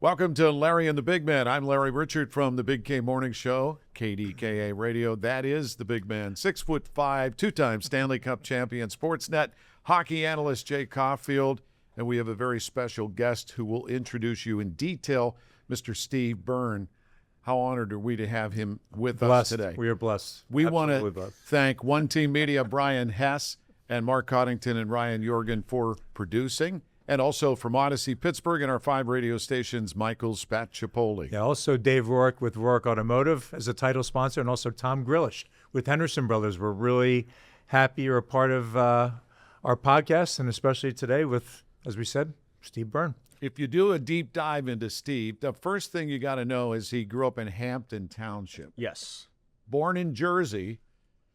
Welcome to Larry and the Big Man. I'm Larry Richert from the Big K Morning Show, KDKA Radio. That is the Big Man. 6'5", two-time Stanley Cup champion, Sportsnet hockey analyst Jay Caulfield. And we have a very special guest who will introduce you in detail, Mr. Steve Byrne. How honored are we to have him with us today? We are blessed. We want Absolutely to blessed. thank One Team Media, Brian Hess, and Mark Coddington and Ryan Jorgen for producing. And also from Odyssey Pittsburgh and our 5 radio stations, Michael Spatchipoli. Yeah, also Dave Rourke with Rourke Automotive as a title sponsor, and also Tom Grillish with Henderson Brothers. We're really happy you're a part of our podcast, and especially today with, as we said, Steve Byrne. If you do a deep dive into Steve, the first thing you got to know is he grew up in Hampton Township. Yes. Born in Jersey.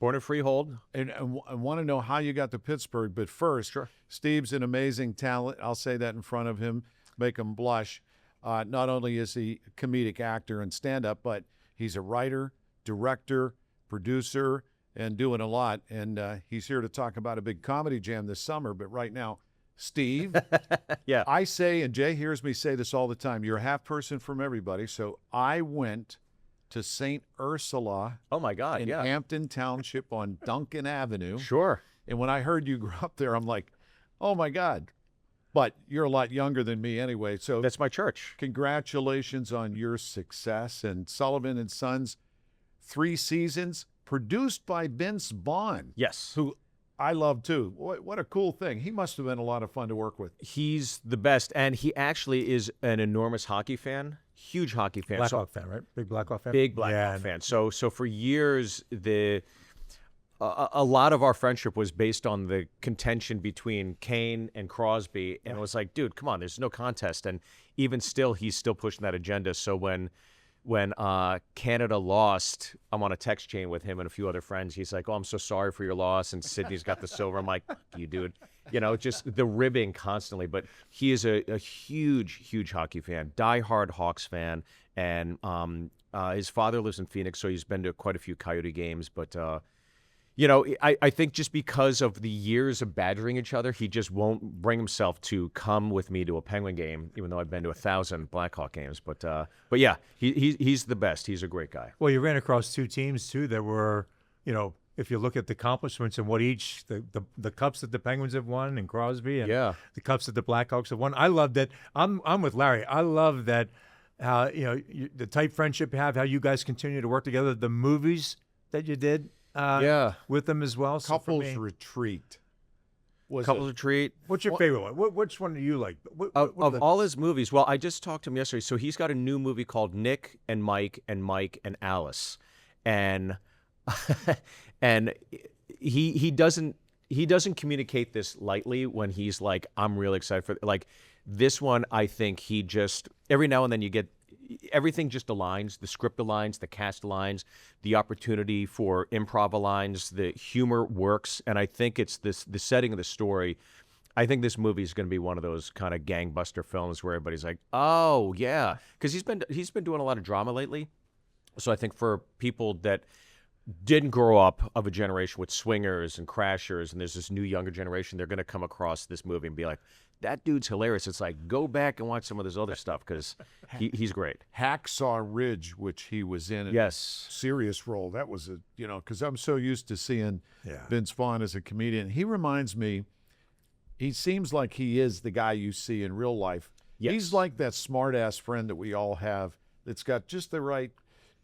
Born in Freehold. And I want to know how you got to Pittsburgh. But first, Sure. Steve's an amazing talent. I'll say that in front of him, make him blush. Not only is he a comedic actor and stand-up, but he's a writer, director, producer, and doing a lot. And he's here to talk about a big comedy jam this summer. But right now, Steve, Yeah. I say, and Jay hears me say this all the time, you're a half person from everybody. So I went to St. Ursula Oh, my God. in Yeah. Hampton Township on Duncan Avenue. Sure. And when I heard you grew up there, I'm like, oh, my God. But you're a lot younger than me anyway. So That's my church. congratulations on your success. And Sullivan and Sons, 3 seasons, produced by Vince Vaughn, Yes. who I love too. What a cool thing. He must have been a lot of fun to work with. He's the best. And he actually is an enormous hockey fan. Huge hockey fan. Blackhawk fan, right? Big Blackhawk fan? Big Blackhawk fan. So for years, a lot of our friendship was based on the contention between Kane and Crosby, and it was like, dude, come on, there's no contest. And even still, he's still pushing that agenda. So when Canada lost, I'm on a text chain with him and a few other friends. He's like, oh, I'm so sorry for your loss. And Sydney's got the silver. I'm like, fuck you, dude. You know, just the ribbing constantly. But he is a huge, huge hockey fan, diehard Hawks fan. And his father lives in Phoenix, so he's been to quite a few Coyote games. But, you know, I think just because of the years of badgering each other, he just won't bring himself to come with me to a Penguin game, even though I've been to 1,000 Blackhawk games. But yeah, he's the best. He's a great guy. Well, you ran across 2 teams, too, that were, you know, if you look at the accomplishments and what each, the cups that the Penguins have won and Crosby and Yeah. the cups that the Blackhawks have won. I love that. I'm with Larry. I love that, you know, the tight friendship you have, how you guys continue to work together, the movies that you did. Yeah. With them as well. So for Couples me- Retreat. Was Couples it? Retreat. What's your favorite one? Which one do you like? What are Of the- all his movies, well, I just talked to him yesterday. So he's got a new movie called Nick and Mike and Alice, and and he doesn't communicate this lightly when he's like, I'm really excited for like this one. I think he just every now and then you get everything just aligns, the script aligns, the cast aligns, the opportunity for improv aligns, the humor works, and I think it's the setting of the story. I think this movie is going to be one of those kind of gangbuster films where everybody's like, "Oh yeah," because he's been doing a lot of drama lately. So I think for people that didn't grow up of a generation with swingers and crashers, and there's this new younger generation, they're going to come across this movie and be like, that dude's hilarious. It's like, go back and watch some of this other stuff because he's great. Hacksaw Ridge, which he was in. Yes. Serious role. That was a, you know, because I'm so used to seeing Yeah. Vince Vaughn as a comedian. He reminds me, he seems like he is the guy you see in real life. Yes. He's like that smart-ass friend that we all have that's got just the right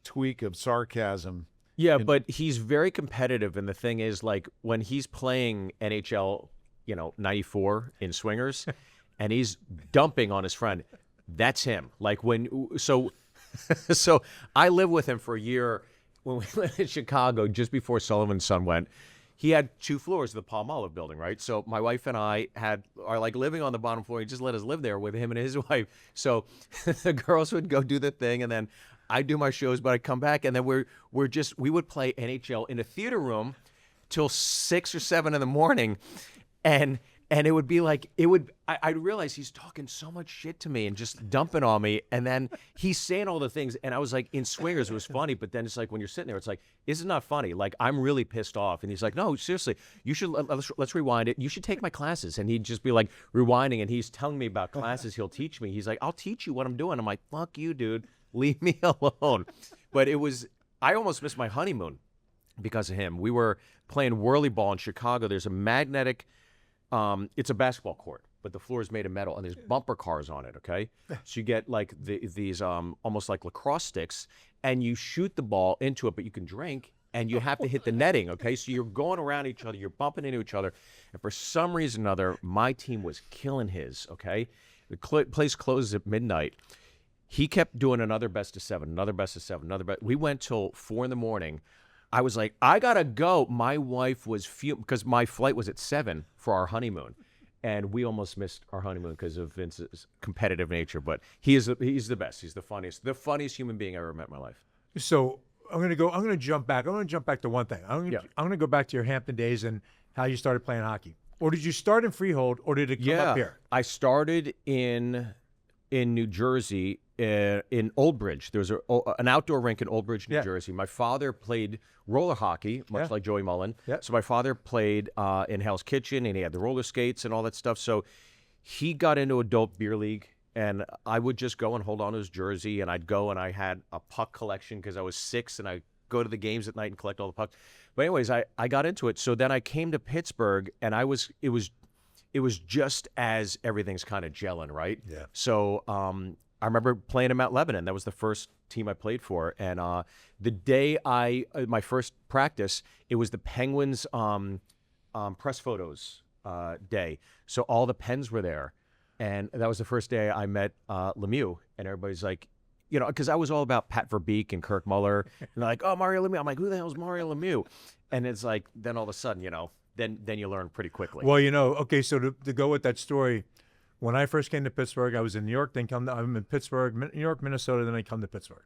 tweak of sarcasm. Yeah, but he's very competitive, and the thing is, like, when he's playing NHL, you know, 94 in Swingers, and he's dumping on his friend, that's him. Like, so I lived with him for a year when we lived in Chicago just before Sullivan Son went. He had 2 floors of the Palmolive building, right? So my wife and I are like living on the bottom floor. He just let us live there with him and his wife. So the girls would go do the thing, and then I do my shows, but I come back, and then we would play NHL in a theater room till 6 or 7 in the morning, and And it would be like, I'd realize he's talking so much shit to me and just dumping on me. And then he's saying all the things. And I was like, in Swingers, it was funny. But then it's like, when you're sitting there, it's like, this is not funny. Like, I'm really pissed off. And he's like, no, seriously, you should, let's rewind it. You should take my classes. And he'd just be like rewinding. And he's telling me about classes he'll teach me. He's like, I'll teach you what I'm doing. I'm like, fuck you, dude. Leave me alone. But I almost missed my honeymoon because of him. We were playing whirly ball in Chicago. There's a magnetic, it's a basketball court, but the floor is made of metal and there's bumper cars on it, okay? So you get like these almost like lacrosse sticks and you shoot the ball into it, but you can drink and you have to hit the netting, okay? So you're going around each other, you're bumping into each other. And for some reason or another, my team was killing his, okay? The place closes at midnight. He kept doing another best of seven, another best of seven, another best. We went till 4 a.m. I was like, I gotta go. My wife was fuming because my flight was at 7 for our honeymoon, and we almost missed our honeymoon because of Vince's competitive nature. But he's the best. He's the funniest human being I ever met in my life. So I'm gonna jump back. I'm gonna jump back to one thing. I'm gonna go back to your Hampton days and how you started playing hockey. Or did you start in Freehold, or did it come up here? I started in New Jersey. In Old Bridge. There was an outdoor rink in Old Bridge, New Jersey. My father played roller hockey, much like Joey Mullen. Yeah. So my father played in Hell's Kitchen, and he had the roller skates and all that stuff. So he got into adult beer league, and I would just go and hold on to his jersey, and I'd go and I had a puck collection because I was 6, and I'd go to the games at night and collect all the pucks. But anyways, I got into it. So then I came to Pittsburgh, and it was just as everything's kind of gelling, right? Yeah. So I remember playing in Mount Lebanon. That was the first team I played for. And the day my first practice, it was the Penguins press photos day. So all the Pens were there. And that was the first day I met Lemieux. And everybody's like, because I was all about Pat Verbeek and Kirk Muller. And they're like, oh, Mario Lemieux. I'm like, who the hell is Mario Lemieux? And it's like, then all of a sudden, then you learn pretty quickly. Well, okay, so to go with that story, when I first came to Pittsburgh, I was in New York, I'm in Pittsburgh, New York, Minnesota, then I come to Pittsburgh.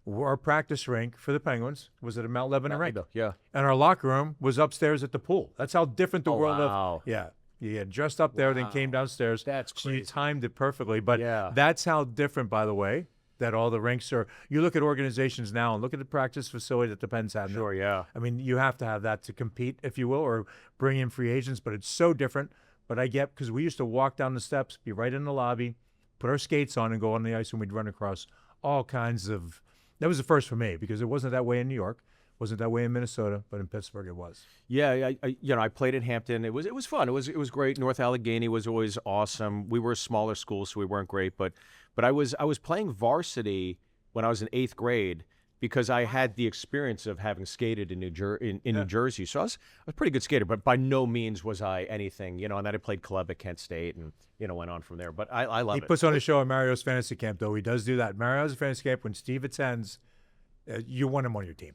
Our practice rink for the Penguins was at a Mount Lebanon rink. Yeah. And our locker room was upstairs at the pool. That's how different the world of. Yeah. You had dressed up there, then came downstairs. That's crazy. So you timed it perfectly. But that's how different, by the way, that all the rinks are. You look at organizations now and look at the practice facility that the Pens have now. Sure, yeah. I mean, you have to have that to compete, if you will, or bring in free agents, but it's so different. But I get, because we used to walk down the steps, be right in the lobby, put our skates on and go on the ice, and we'd run across all kinds of, that was the first for me, because it wasn't that way in New York, wasn't that way in Minnesota, but in Pittsburgh it was. Yeah, I played in Hampton. It was fun. It was great. North Allegheny was always awesome. We were a smaller school, so we weren't great, but I was playing varsity when I was in 8th grade, because I had the experience of having skated in New Jersey. So I was a pretty good skater, but by no means was I anything, and then I played club at Kent State and, went on from there. But I love it. He puts on a show at Mario's Fantasy Camp, though. He does do that. Mario's Fantasy Camp, when Steve attends, you want him on your team.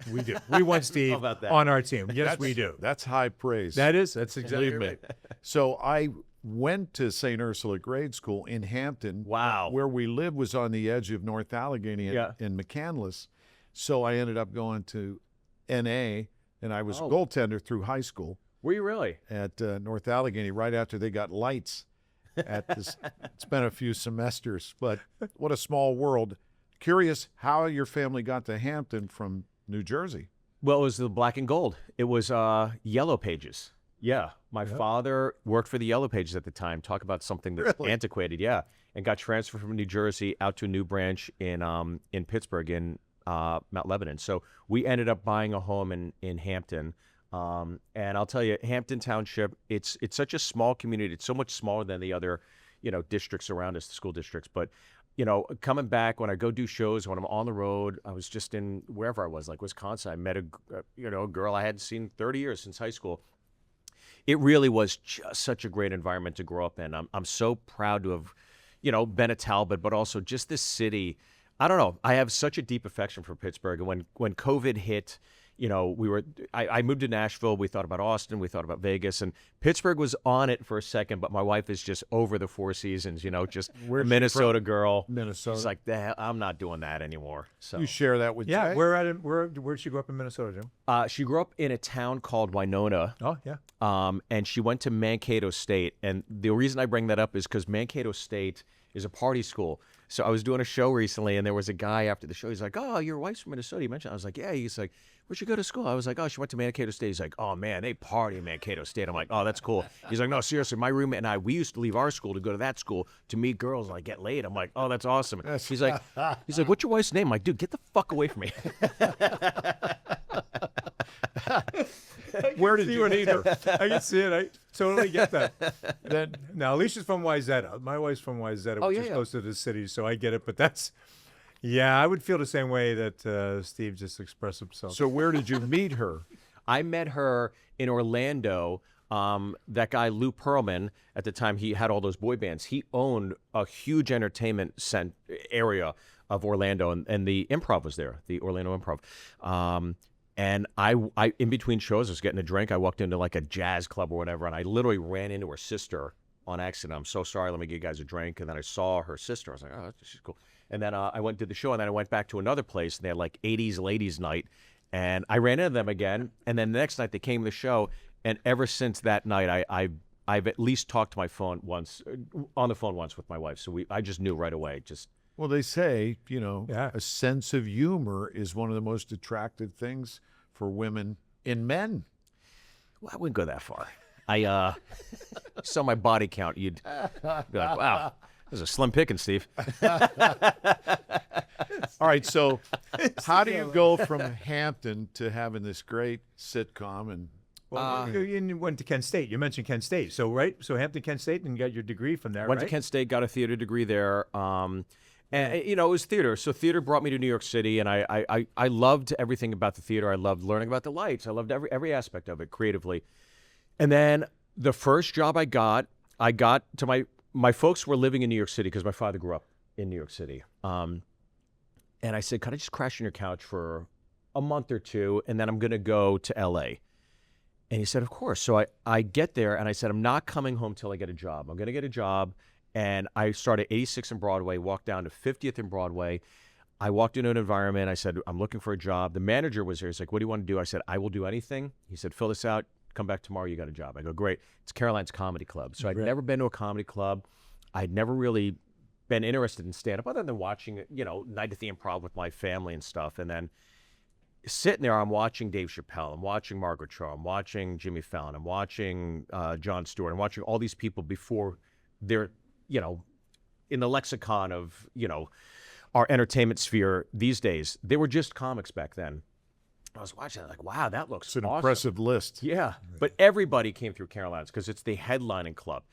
We do. We want Steve on our team. Yes, we do. That's high praise. That's exactly right. So I went to St. Ursula grade school in Hampton. Wow. Where we lived was on the edge of North Allegheny in McCandless. So I ended up going to NA, and I was goaltender through high school. Were you really? At North Allegheny, right after they got lights. It's been a few semesters, but what a small world. Curious how your family got to Hampton from New Jersey. Well, it was the Black and Gold. It was Yellow Pages. Yeah. My father worked for the Yellow Pages at the time. Talk about something that's antiquated, and got transferred from New Jersey out to a new branch in Pittsburgh in Mount Lebanon. So we ended up buying a home in Hampton. And I'll tell you, Hampton Township, it's such a small community. It's so much smaller than the other, districts around us, the school districts. But, coming back when I go do shows, when I'm on the road, I was just in wherever I was, like Wisconsin. I met a girl I hadn't seen 30 years since high school. It really was just such a great environment to grow up in. I'm so proud to have, been a Talbot, but also just this city. I don't know. I have such a deep affection for Pittsburgh. And when COVID hit, I moved to Nashville. We thought about Austin. We thought about Vegas. And Pittsburgh was on it for a second, but my wife is just over the Four Seasons, just Where's a she Minnesota from? girl. Minnesota. She's like, I'm not doing that anymore. So You share that with Yeah, Jay? where'd she grow up in Minnesota, Jim? she grew up in a town called Winona. Oh, yeah. And she went to Mankato State. And the reason I bring that up is because Mankato State is a party school. So I was doing a show recently, and there was a guy after the show. He's like, "Oh, your wife's from Minnesota." You mentioned. I was like, "Yeah." He's like, "Where'd you go to school?" I was like, "Oh, she went to Mankato State." He's like, "Oh man, they party in Mankato State." I'm like, "Oh, that's cool." He's like, "No, seriously, my roommate and we used to leave our school to go to that school to meet girls and like get laid." I'm like, "Oh, that's awesome." He's like, "What's your wife's name?" I'm like, "Dude, get the fuck away from me." Where did you meet her? I can see it. I totally get that. Then now, Alicia's from Wayzata. My wife's from Wayzata, which is close to the city, so I get it. But I would feel the same way that Steve just expressed himself. So where did you meet her? I met her in Orlando. That guy Lou Pearlman, at the time he had all those boy bands. He owned a huge entertainment area of Orlando, and the Improv was there, the Orlando Improv. And I in between shows, I was getting a drink. I walked into like a jazz club or whatever, and I literally ran into her sister on accident. I'm so sorry. Let me give you guys a drink. And then I saw her sister. I was like, oh, she's cool. And then I went to the show, and then I went back to another place, and they had like 80s ladies night, and I ran into them again. And then the next night they came to the show, and ever since that night, I've at least talked to my phone once, on the phone once with my wife. So I just knew right away. Well, they say, a sense of humor is one of the most attractive things for women in men. Well, I wouldn't go that far. I saw my body count, you'd be like, wow, this is a slim picking, Steve. All right, so how do you go from Hampton to having this great sitcom? And Well, you went to Kent State. You mentioned Kent State. So, right? So Hampton, Kent State, and you got your degree from there, Went right? to Kent State, got a theater degree there. And it was theater. So theater brought me to New York City, and I loved everything about the theater. I loved learning about the lights. I loved every aspect of it creatively. And then the first job I got to my folks were living in New York City because my father grew up in New York City. And I said, "Can I just crash on your couch for a month or two, and then I'm going to go to L.A.?" And he said, "Of course." So I get there, and I said, "I'm not coming home till I get a job. I'm going to get a job." And I started 86th and Broadway, walked down to 50th and Broadway. I walked into an environment. I said, "I'm looking for a job." The manager was there. He's like, "What do you want to do?" I said, "I will do anything." He said, "Fill this out. Come back tomorrow. You got a job." I go, "Great." It's Caroline's Comedy Club. So I'd never been to a comedy club. I'd never really been interested in stand-up other than watching, Night at the Improv with my family and stuff. And then sitting there, I'm watching Dave Chappelle. I'm watching Margaret Cho. I'm watching Jimmy Fallon. I'm watching Jon Stewart. I'm watching all these people before they're in the lexicon of, our entertainment sphere these days. They were just comics back then. I was watching it like, wow, that looks it's an awesome. impressive list. Yeah, but everybody came through Caroline's because it's the headlining club.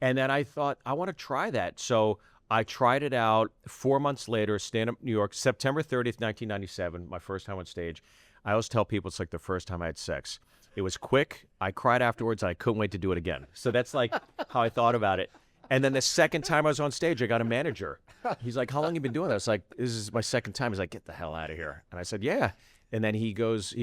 And then I thought, I want to try that. So I tried it out 4 months later, stand-up New York, September 30th, 1997, my first time on stage. I always tell people it's like the first time I had sex. It was quick. I cried afterwards. I couldn't wait to do it again. So that's like how I thought about it. And then the second time I was on stage, I got a manager. He's like, "How long you been doing that?" I was like, "This is my second time." He's like, "Get the hell out of here." And I said, "Yeah." And then he goes,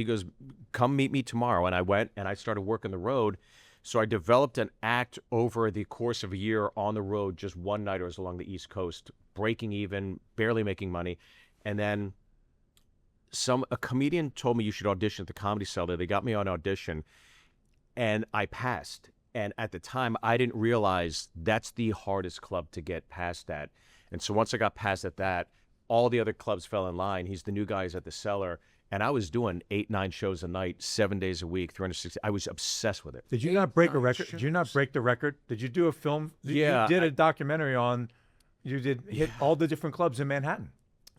"Come meet me tomorrow." And I went and I started working the road. So I developed an act over the course of a year on the road, just one-nighters along the East Coast, breaking even, barely making money. And then a comedian told me you should audition at the Comedy Cellar. They got me on audition, and I passed. And at the time, I didn't realize that's the hardest club to get past at. And so once I got past at that, all the other clubs fell in line. He's the new guy who's at the Cellar. And I was doing 8-9 shows a night, 7 days a week, 360. I was obsessed with it. Did you not break a record? Did you not break the record? Did you do a film? Yeah, You did a documentary on, you did hit all the different clubs in Manhattan.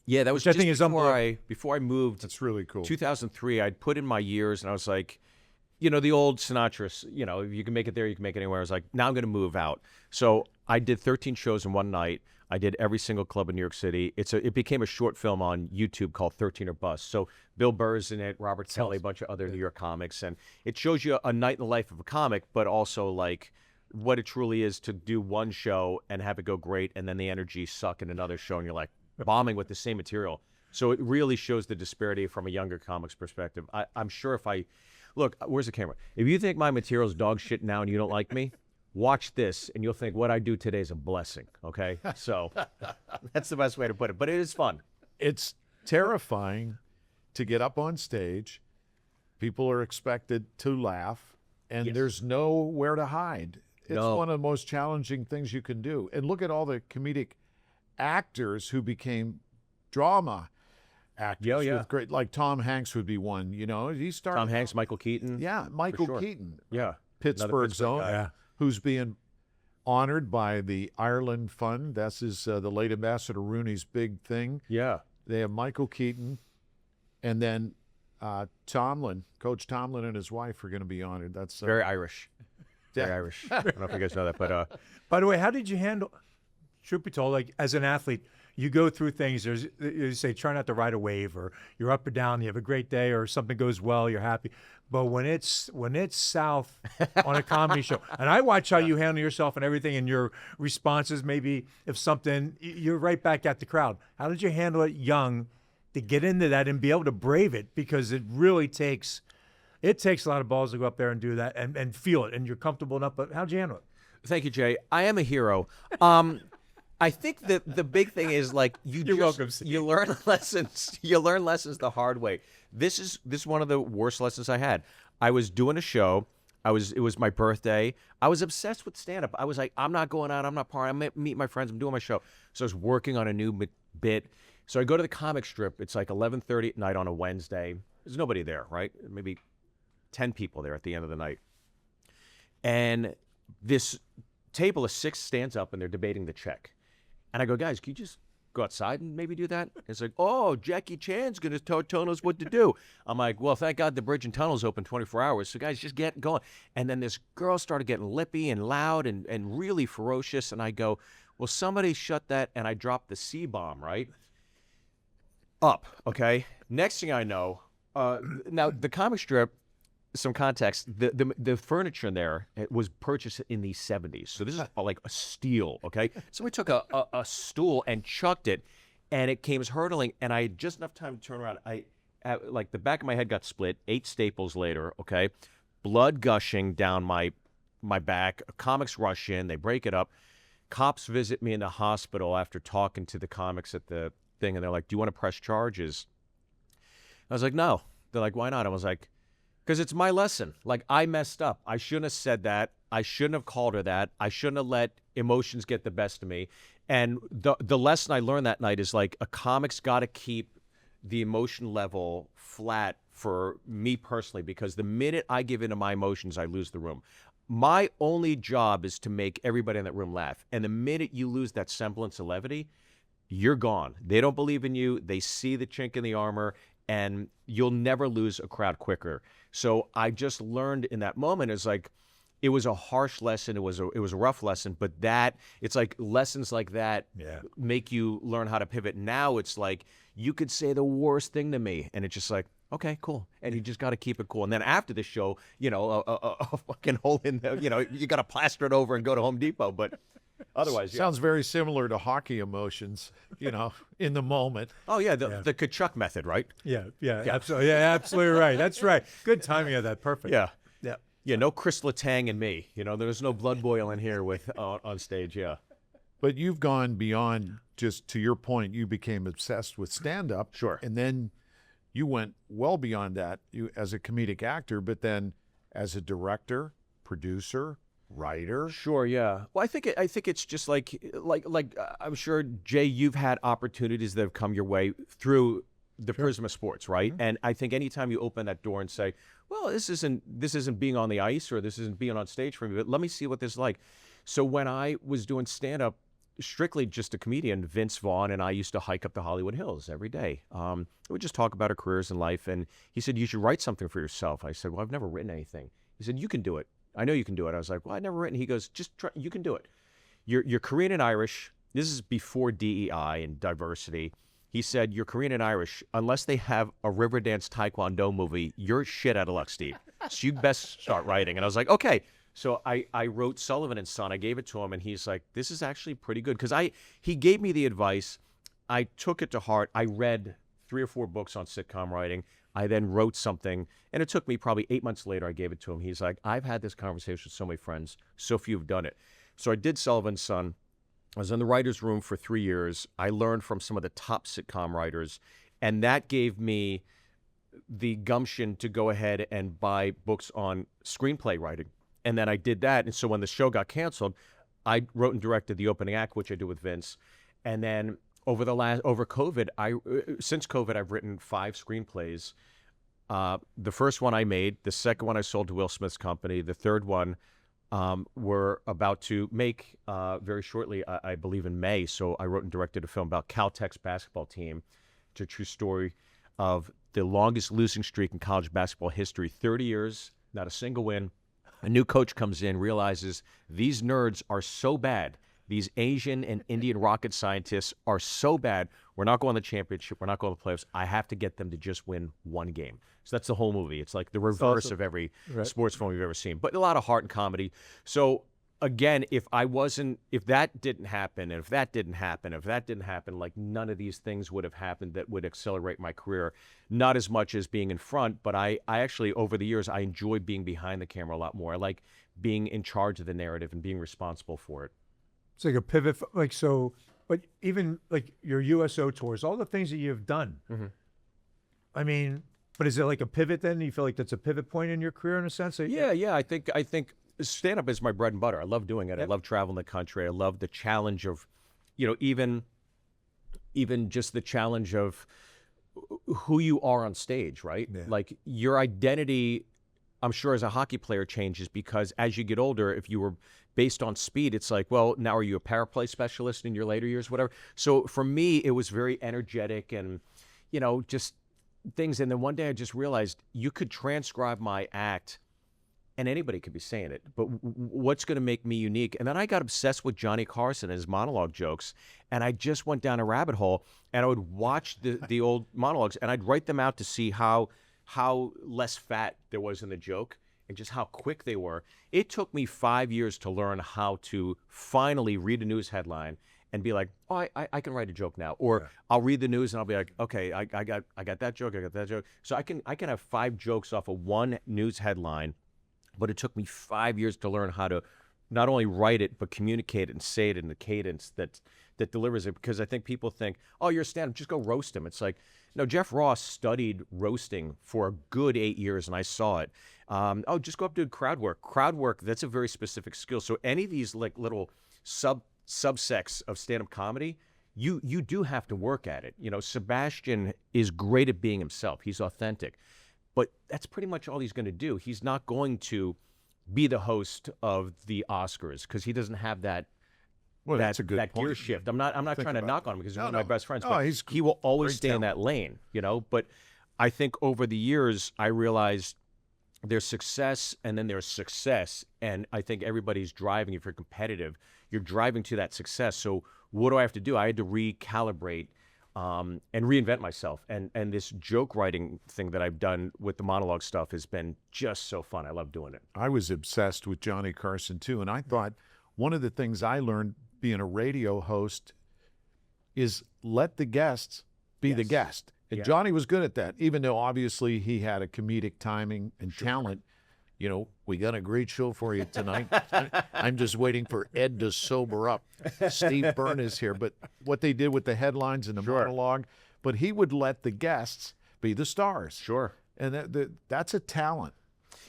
Yeah, that was Which I just think is before I moved. That's really cool. 2003, I'd put in my years, and I was like, the old Sinatra, if you can make it there, you can make it anywhere. I was like, now I'm going to move out. So I did 13 shows in one night. I did every single club in New York City. It became a short film on YouTube called 13 or Bust. So Bill Burr's in it, Robert Kelly, a bunch of other New York comics. And it shows you a night in the life of a comic, but also like what it truly is to do one show and have it go great, and then the energy suck in another show, and you're like bombing with the same material. So it really shows the disparity from a younger comic's perspective. I'm sure if I look, where's the camera? If you think my material's dog shit now and you don't like me, watch this and you'll think what I do today is a blessing. Okay, so that's the best way to put it. But it is fun. It's terrifying to get up on stage. People are expected to laugh, and Yes. there's nowhere to hide. It's No. one of the most challenging things you can do. And look at all the comedic actors who became drama actors. Yeah. With great, like Tom Hanks would be one. You know, he started. Tom Hanks, Michael Keaton. Yeah, Michael sure. Keaton, Yeah. Pittsburgh's Pittsburgh own, guy. Yeah. who's being honored by the Ireland Fund. That's his the late Ambassador Rooney's big thing. Yeah. They have Michael Keaton, and then Tomlin, Coach Tomlin, and his wife are going to be honored. That's Very Irish. Very Yeah. Irish. I don't know if you guys know that, but By the way, how did you handle? Truth be told, like as an athlete, you go through things. There's you say try not to ride a wave, or you're up or down. You have a great day, or something goes well, you're happy. But when it's south on a comedy show, and I watch how you handle yourself and everything, and your responses. Maybe if something, you're right back at the crowd. How did you handle it young to get into that and be able to brave it? Because it really takes. It takes a lot of balls to go up there and do that and feel it, and you're comfortable enough. But how'd you handle it? thank you, Jay. I am a hero. I think that the big thing is like You're welcome, Steve. you learn lessons. You learn lessons the hard way. This is one of the worst lessons I had. I was doing a show. It was my birthday. I was obsessed with stand-up. I was like, I'm not going out. I'm not partying. I'm going to meet my friends. I'm doing my show. So I was working on a new bit. So I go to the comic strip. It's like 11:30 at night on a Wednesday. There's nobody there, right? Maybe 10 people there at the end of the night. And this table of 6 stands up, and they're debating the check. And I go, guys, can you just go outside and maybe do that? It's like, oh, Jackie Chan's going to tell us what to do. I'm like, well, thank God the bridge and tunnel's open 24 hours. So, guys, just get going. And then this girl started getting lippy and loud and really ferocious. And I go, well, somebody shut that. And I dropped the C-bomb, right? Up, okay? Next thing I know, now the comic strip, some context, the furniture in there was purchased in the 70s. So this is like a steal, okay? So we took a stool and chucked it, and it came hurtling, and I had just enough time to turn around. Like the back of my head got split, 8 staples later, okay? Blood gushing down my back. Comics rush in, they break it up. Cops visit me in the hospital after talking to the comics at the thing, and they're like, do you want to press charges? I was like, no. They're like, why not? I was like, because it's my lesson. Like, I messed up. I shouldn't have said that. I shouldn't have called her that. I shouldn't have let emotions get the best of me. And the lesson I learned that night is like a comic's got to keep the emotion level flat for me personally, because the minute I give in to my emotions, I lose the room. My only job is to make everybody in that room laugh. And the minute you lose that semblance of levity, you're gone. They don't believe in you. They see the chink in the armor, and you'll never lose a crowd quicker. So I just learned in that moment, is like, it was a harsh lesson. It was a rough lesson, but it's like lessons like that make you learn how to pivot. Now it's like, you could say the worst thing to me, and it's just like, okay, cool. And you just got to keep it cool. And then after the show, a fucking hole in the, you got to plaster it over and go to Home Depot. But otherwise, Sounds very similar to hockey emotions, in the moment. Oh yeah, the Kachuk method, right? Yeah, absolutely. Yeah, absolutely right. That's right. Good timing of that. Perfect. Yeah. No Chris Letang and me. There's no blood boiling here with on stage. Yeah. But you've gone beyond, just to your point, you became obsessed with stand-up. Sure. And then you went well beyond that, you as a comedic actor, but then as a director, producer, writer. Sure, yeah. Well, I think it's just like I'm sure, Jay, you've had opportunities that have come your way through the prism of sports, right? Mm-hmm. And I think anytime you open that door and say, well, this isn't being on the ice, or this isn't being on stage for me, but let me see what this is like. So when I was doing stand-up, strictly just a comedian, Vince Vaughn and I used to hike up the Hollywood Hills every day. We would just talk about our careers and life, and he said, you should write something for yourself. I said, well, I've never written anything. He said, you can do it. I know you can do it. I was like, well, I've never written. He goes, just try. You can do it. You're Korean and Irish. This is before DEI and diversity. He said, you're Korean and Irish. Unless they have a Riverdance Taekwondo movie, you're shit out of luck, Steve. So you best start writing. And I was like, okay. So I wrote Sullivan Son. I gave it to him, and he's like, this is actually pretty good. Because he gave me the advice. I took it to heart. I read 3 or 4 books on sitcom writing. I then wrote something, and it took me probably 8 months later. I gave it to him. He's like, I've had this conversation with so many friends. So few have done it. So I did Sullivan Son. I was in the writer's room for 3 years. I learned from some of the top sitcom writers, and that gave me the gumption to go ahead and buy books on screenplay writing. And then I did that. And so when the show got canceled, I wrote and directed the opening act, which I did with Vince. And then over COVID, since COVID, I've written 5 screenplays. The first one I made, the second one I sold to Will Smith's company, the third one we're about to make very shortly, I believe in May. So I wrote and directed a film about Caltech's basketball team. It's a true story of the longest losing streak in college basketball history, 30 years, not a single win. A new coach comes in, realizes these nerds are so bad. These Asian and Indian rocket scientists are so bad. We're not going to the championship. We're not going to the playoffs. I have to get them to just win one game. So that's the whole movie. It's like the reverse of every sports film we've ever seen, but a lot of heart and comedy. So again, if that didn't happen, and if that didn't happen, like none of these things would have happened that would accelerate my career. Not as much as being in front, but I actually, over the years, I enjoy being behind the camera a lot more. I like being in charge of the narrative and being responsible for it. It's like a pivot, but even like your USO tours, all the things that you've done. Mm-hmm. I mean, but is it like a pivot then? You feel like that's a pivot point in your career in a sense? Yeah. I think stand-up is my bread and butter. I love doing it. Yep. I love traveling the country. I love the challenge of, even just the challenge of who you are on stage, right? Yeah. Like your identity, I'm sure as a hockey player changes because as you get older, if you were based on speed, it's like, well, now are you a power play specialist in your later years, whatever. So for me, it was very energetic and, just things. And then one day I just realized you could transcribe my act and anybody could be saying it, but what's going to make me unique? And then I got obsessed with Johnny Carson and his monologue jokes, and I just went down a rabbit hole, and I would watch the old monologues, and I'd write them out to see how less fat there was in the joke and just how quick they were. It took me 5 years to learn how to finally read a news headline and be like, oh, I can write a joke now. Or I'll read the news and I'll be like, okay, I got that joke, I got that joke. So I can have 5 jokes off of one news headline, but it took me 5 years to learn how to not only write it, but communicate it and say it in the cadence that delivers it. Because I think people think, oh, you're a stand-up, just go roast him. It's like, no, Jeff Ross studied roasting for a good 8 years, and I saw it. Just go up to crowd work. Crowd work, that's a very specific skill. So any of these like little subsects of stand-up comedy, you do have to work at it. Sebastian is great at being himself. He's authentic. But that's pretty much all he's going to do. He's not going to be the host of the Oscars because he doesn't have that That's a good that point. gear shift. I'm not trying to knock on him because he's one of my best friends. No, but he's he will always great stay in that lane, But I think over the years, I realized there's success and then there's success. And I think everybody's driving, if you're competitive, you're driving to that success. So what do I have to do? I had to recalibrate and reinvent myself. And this joke writing thing that I've done with the monologue stuff has been just so fun. I love doing it. I was obsessed with Johnny Carson too, and I thought one of the things I learned being a radio host is let the guests be the guest. And Johnny was good at that, even though obviously he had a comedic timing and talent. We got a great show for you tonight. I'm just waiting for Ed to sober up. Steve Byrne is here. But what they did with the headlines and the monologue, but he would let the guests be the stars. Sure. And that's a talent.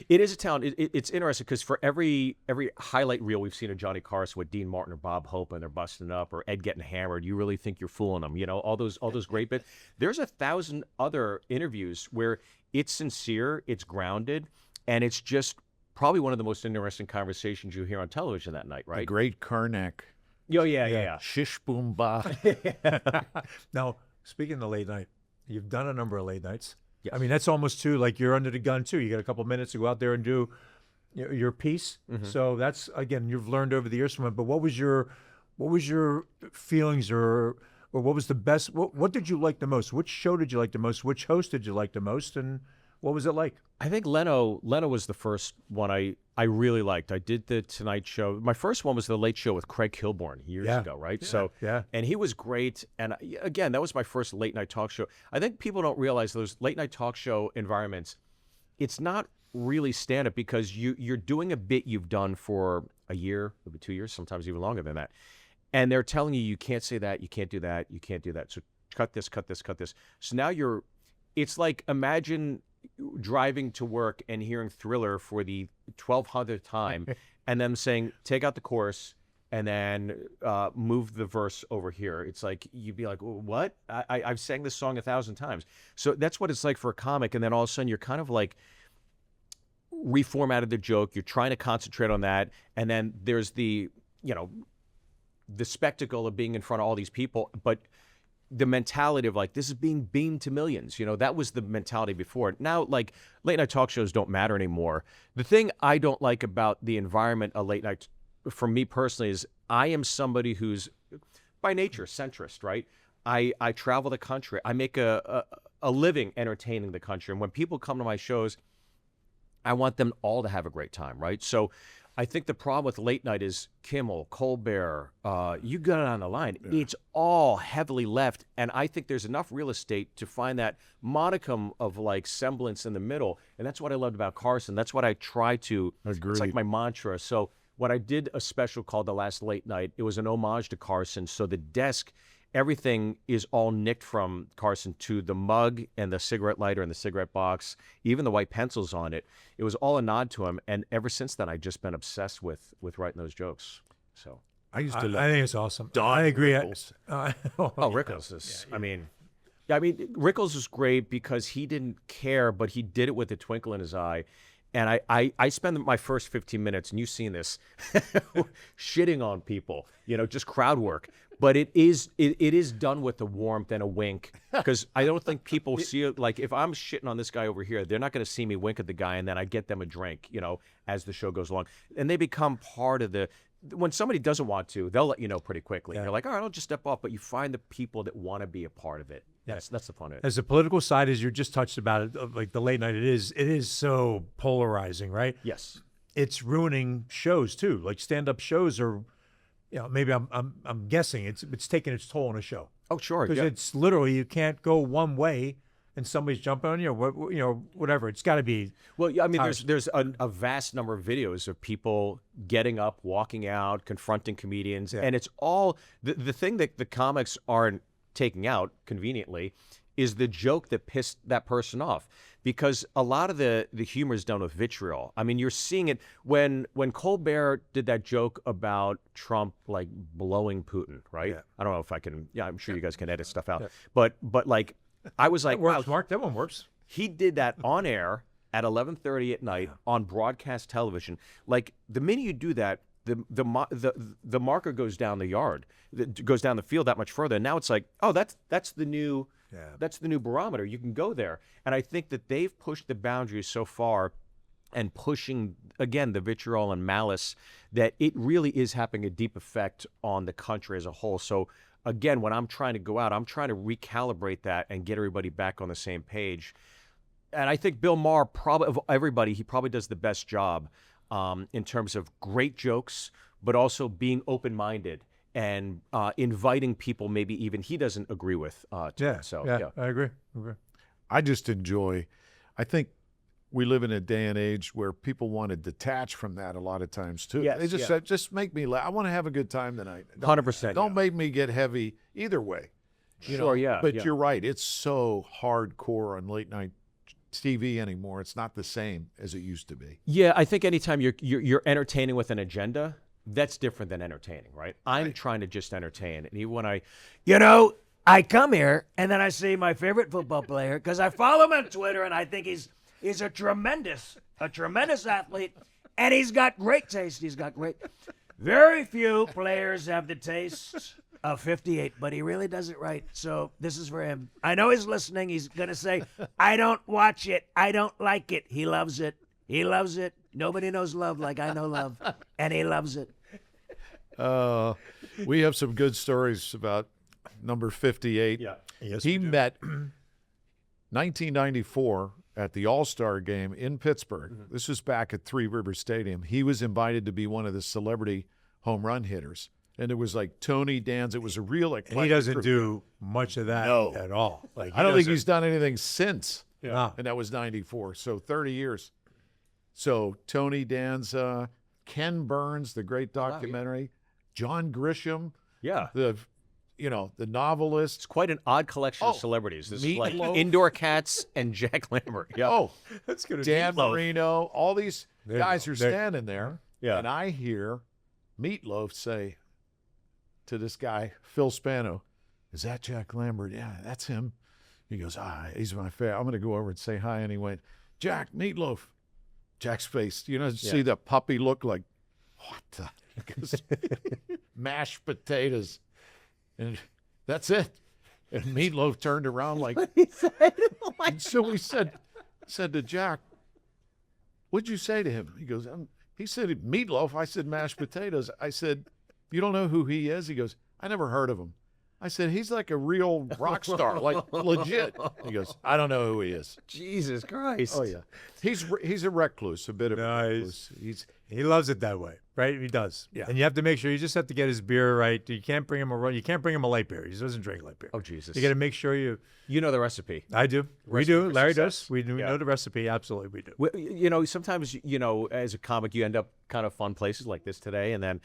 It is a talent. It's interesting because for every highlight reel we've seen of Johnny Carson with Dean Martin or Bob Hope and they're busting up or Ed getting hammered, you really think you're fooling them. All those great bits. There's 1,000 other interviews where it's sincere, it's grounded, and it's just probably one of the most interesting conversations you hear on television that night, right? The great Karnak. Oh, yeah. Shish boom ba. Now, speaking of the late night, you've done a number of late nights. Yes. I mean, that's almost too, like you're under the gun too. You got a couple minutes to go out there and do your piece. Mm-hmm. So that's, again, you've learned over the years from it. But what was your feelings or what was the best, what did you like the most? Which show did you like the most? Which host did you like the most? And What was it like? I think Leno was the first one I really liked. I did the Tonight Show. My first one was the Late Show with Craig Kilborn years ago, right? And he was great. And again, that was my first late night talk show. I think people don't realize those late night talk show environments, it's not really stand-up because you're doing a bit you've done for a year, maybe 2 years, sometimes even longer than that. And they're telling you can't say that, you can't do that, you can't do that. So cut this, cut this, cut this. So now it's like imagine driving to work and hearing Thriller for the 1200th time and them saying, take out the chorus and then move the verse over here. It's like, you'd be like, what? I've sang this song 1,000 times. So that's what it's like for a comic. And then all of a sudden you're kind of like reformatted the joke. You're trying to concentrate on that. And then there's the spectacle of being in front of all these people, but the mentality of like, this is being beamed to millions. That was the mentality before. Now, like, late night talk shows don't matter anymore. The thing I don't like about the environment of late night, for me personally, is I am somebody who's by nature centrist, right? I travel the country. I make a living entertaining the country. And when people come to my shows, I want them all to have a great time, right? So I think the problem with late night is Kimmel, Colbert, you got it on the line. Yeah. It's all heavily left. And I think there's enough real estate to find that modicum of like semblance in the middle. And that's what I loved about Carson. That's what I try to, Agreed. It's like my mantra. So when I did a special called The Last Late Night, it was an homage to Carson. So the desk, everything is all nicked from Carson, to the mug and the cigarette lighter and the cigarette box, even the white pencils on it. It was all a nod to him. And ever since then, I've just been obsessed with writing those jokes. So I used to I think it's awesome. Don I agree. Rickles. Rickles is, I mean, Rickles was great because he didn't care, but he did it with a twinkle in his eye. And I spend my first 15 minutes, and you've seen this, shitting on people, just crowd work. But it is done with a warmth and a wink, because I don't think people see it. Like, if I'm shitting on this guy over here, they're not going to see me wink at the guy, and then I get them a drink, as the show goes along. And they become part of when somebody doesn't want to, they'll let you know pretty quickly. Yeah. They're like, all right, I'll just step off. But you find the people that want to be a part of it. Yeah. That's the fun of it. As the political side, as you just touched about it, like the late night, it is so polarizing, right? Yes. It's ruining shows too. Like stand-up shows are, maybe I'm guessing it's taking its toll on a show. Oh, sure. Because it's literally, you can't go one way and somebody's jumping on you, or whatever. It's got to be. Well, I mean, there's a vast number of videos of people getting up, walking out, confronting comedians, and it's all the thing that the comics aren't taking out conveniently is the joke that pissed that person off, because a lot of the humor is done with vitriol. I mean, you're seeing it when Colbert did that joke about Trump like blowing Putin, right? Yeah. I don't know if I can. Yeah, I'm sure you guys can edit stuff out, but like. I was like, that works, wow, Mark. That one works. He did that on air at 11:30 at night on broadcast television. Like, the minute you do that, the marker goes down the yard, goes down the field that much further. And now it's like, oh, that's the new barometer. You can go there. And I think that they've pushed the boundaries so far, and pushing again the vitriol and malice, that it really is having a deep effect on the country as a whole. So. Again, when I'm trying to go out, I'm trying to recalibrate that and get everybody back on the same page. And I think Bill Maher, probably of everybody, he probably does the best job in terms of great jokes, but also being open-minded and inviting people maybe even he doesn't agree with. So I agree. I just enjoy. I think we live in a day and age where people want to detach from that a lot of times too. Yes, they just say, just make me laugh. I want to have a good time tonight. 100%. Don't make me get heavy either way. But you're right. It's so hardcore on late night TV anymore. It's not the same as it used to be. Yeah, I think anytime you're entertaining with an agenda, that's different than entertaining, right? I'm trying to just entertain. And even when I come here and then I see my favorite football player because I follow him on Twitter and I think he's a tremendous athlete, and he's got great taste. Very few players have the taste of 58, but he really does it right. So this is for him. I know he's listening. He's going to say, I don't watch it. I don't like it. He loves it. Nobody knows love like I know love, and he loves it. We have some good stories about number 58. Yeah. Yes, he met 1994. at the All-Star game in Pittsburgh. This was back at Three Rivers Stadium. He was invited to be one of the celebrity home run hitters. And it was like Tony Danza. It was a real eclectic And he doesn't group. do much of that No. at all. Like I don't think he's done anything since. No. And that was 94. So 30 years. So Tony Danza, Ken Burns, the great documentary, John Grisham, Yeah. the novelist. It's quite an odd collection of Oh, celebrities. This is like Meatloaf. Indoor Cats and Jack Lambert. Yeah. Oh, That's gonna Dan Meatloaf. Marino, all these There you guys go. are There- standing there. Yeah. And I hear Meatloaf say to this guy, Phil Spano, "Is that Jack Lambert?" "Yeah, that's him." He goes, "He's my favorite. I'm going to go over and say hi." And he went, "Jack, Meatloaf." Jack's face, see the puppy look like, what the? He goes, mashed potatoes. And that's it. And Meatloaf turned around like, and so we said to Jack, "What'd you say to him?" He goes, he said, "Meatloaf." I said, "Mashed potatoes." I said, "You don't know who he is?" He goes, "I never heard of him." I said, "He's like a real rock star, like legit." He goes, "I don't know who he is." Jesus Christ. Oh, yeah. He's a recluse, a bit of a Nice. recluse. He loves it that way, right? He does. Yeah. And you have to make sure you just have to get his beer right. You can't bring him a light beer. He doesn't drink light beer. Oh, Jesus. You got to make sure you. You know the recipe. I do. We Recipe do. for Larry success. does. We do Yeah. know the recipe. Absolutely, we do. Sometimes, as a comic, you end up kind of fun places like this today. And then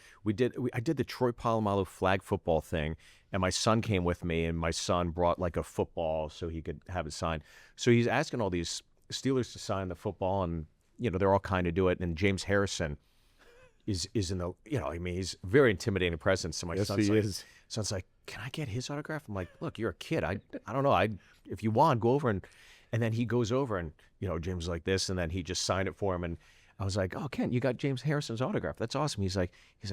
I did the Troy Polamalu flag football thing. And my son came with me, and my son brought like a football so he could have it signed. So he's asking all these Steelers to sign the football, and, they're all kind of do it. And James Harrison is in the, he's a very intimidating presence. So my Yes, son's he like, is. "Can I get his autograph?" I'm like, "Look, you're a kid. I don't know. If you want, go over." And then he goes over, and, James is like this, and then he just signed it for him. And I was like, "Oh, Ken, you got James Harrison's autograph. That's awesome." He's like,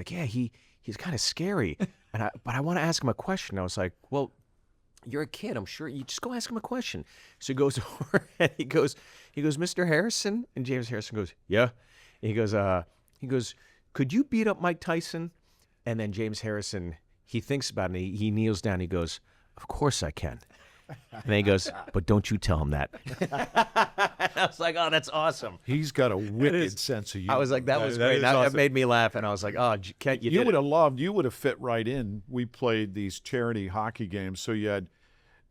"Yeah, he's kind of scary." But I want to ask him a question. I was like, "Well, you're a kid. I'm sure you just go ask him a question." So he goes over and he goes, "Mr. Harrison?" And James Harrison goes, "Yeah." And he goes, "Could you beat up Mike Tyson?" And then James Harrison, he thinks about it, and he kneels down. He goes, "Of course I can." And then he goes, "But don't you tell him that." I was like, "Oh, that's awesome." He's got a wicked sense of humor. I was like, that was that great. is That awesome. made me laugh. And I was like, "Oh, Ken, you did would it." you would have fit right in. We played these charity hockey games. So you had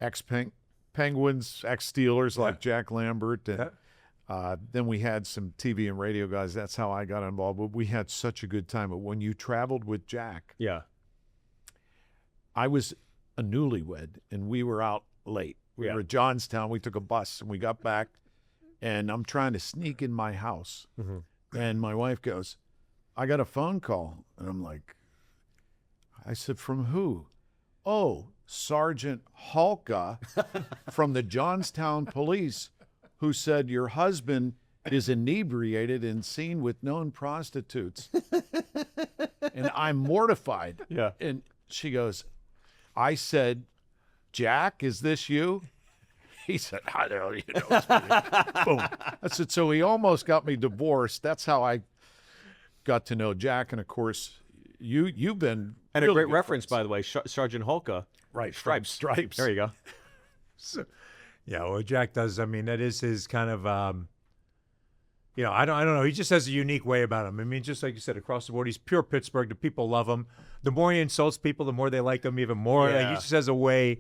ex-Penguins, ex-Steelers like Jack Lambert. And then we had some TV and radio guys. That's how I got involved. But we had such a good time. But when you traveled with Jack, Yeah. I was a newlywed, and we were out late. We Yeah. were at Johnstown. We took a bus, and we got back, and I'm trying to sneak in my house. And my wife goes, "I got a phone call." And I'm like, I said, "From who?" "Oh, Sergeant Halka from the Johnstown Police, who said your husband is inebriated and seen with known prostitutes." And I'm mortified. Yeah. And she goes, I said, "Jack, is this you?" He said, "How the hell do you know it's me?" Boom. I said, so he almost got me divorced. That's how I got to know Jack. And of course, you've been And really a great good reference, friends. by the way, Sergeant Holka. Right, Stripes. Stripes. There you go. Yeah, well, Jack does. I mean, that is his kind of, I don't know. He just has a unique way about him. I mean, just like you said, across the board, he's pure Pittsburgh. The people love him. The more he insults people, the more they like him even more. Like, he Yeah. just has a way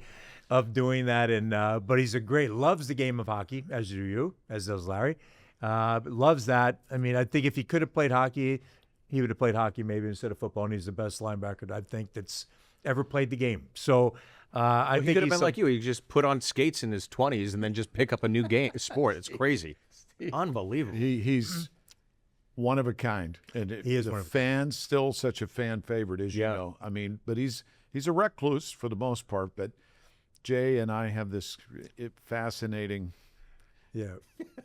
of doing that. And but he's loves the game of hockey, as do you, as does Larry. Loves that. I mean, I think if he could have played hockey, he would have played hockey maybe instead of football. And he's the best linebacker I think that's ever played the game. So I He think could have he's been like you. He could just put on skates in his 20s and then just pick up a new sport. It's crazy. Unbelievable. He's one of a kind. And He is the one of- fans still such a fan favorite, as Yeah. you know. I mean, but he's a recluse for the most part. But Jay and I have this fascinating yeah.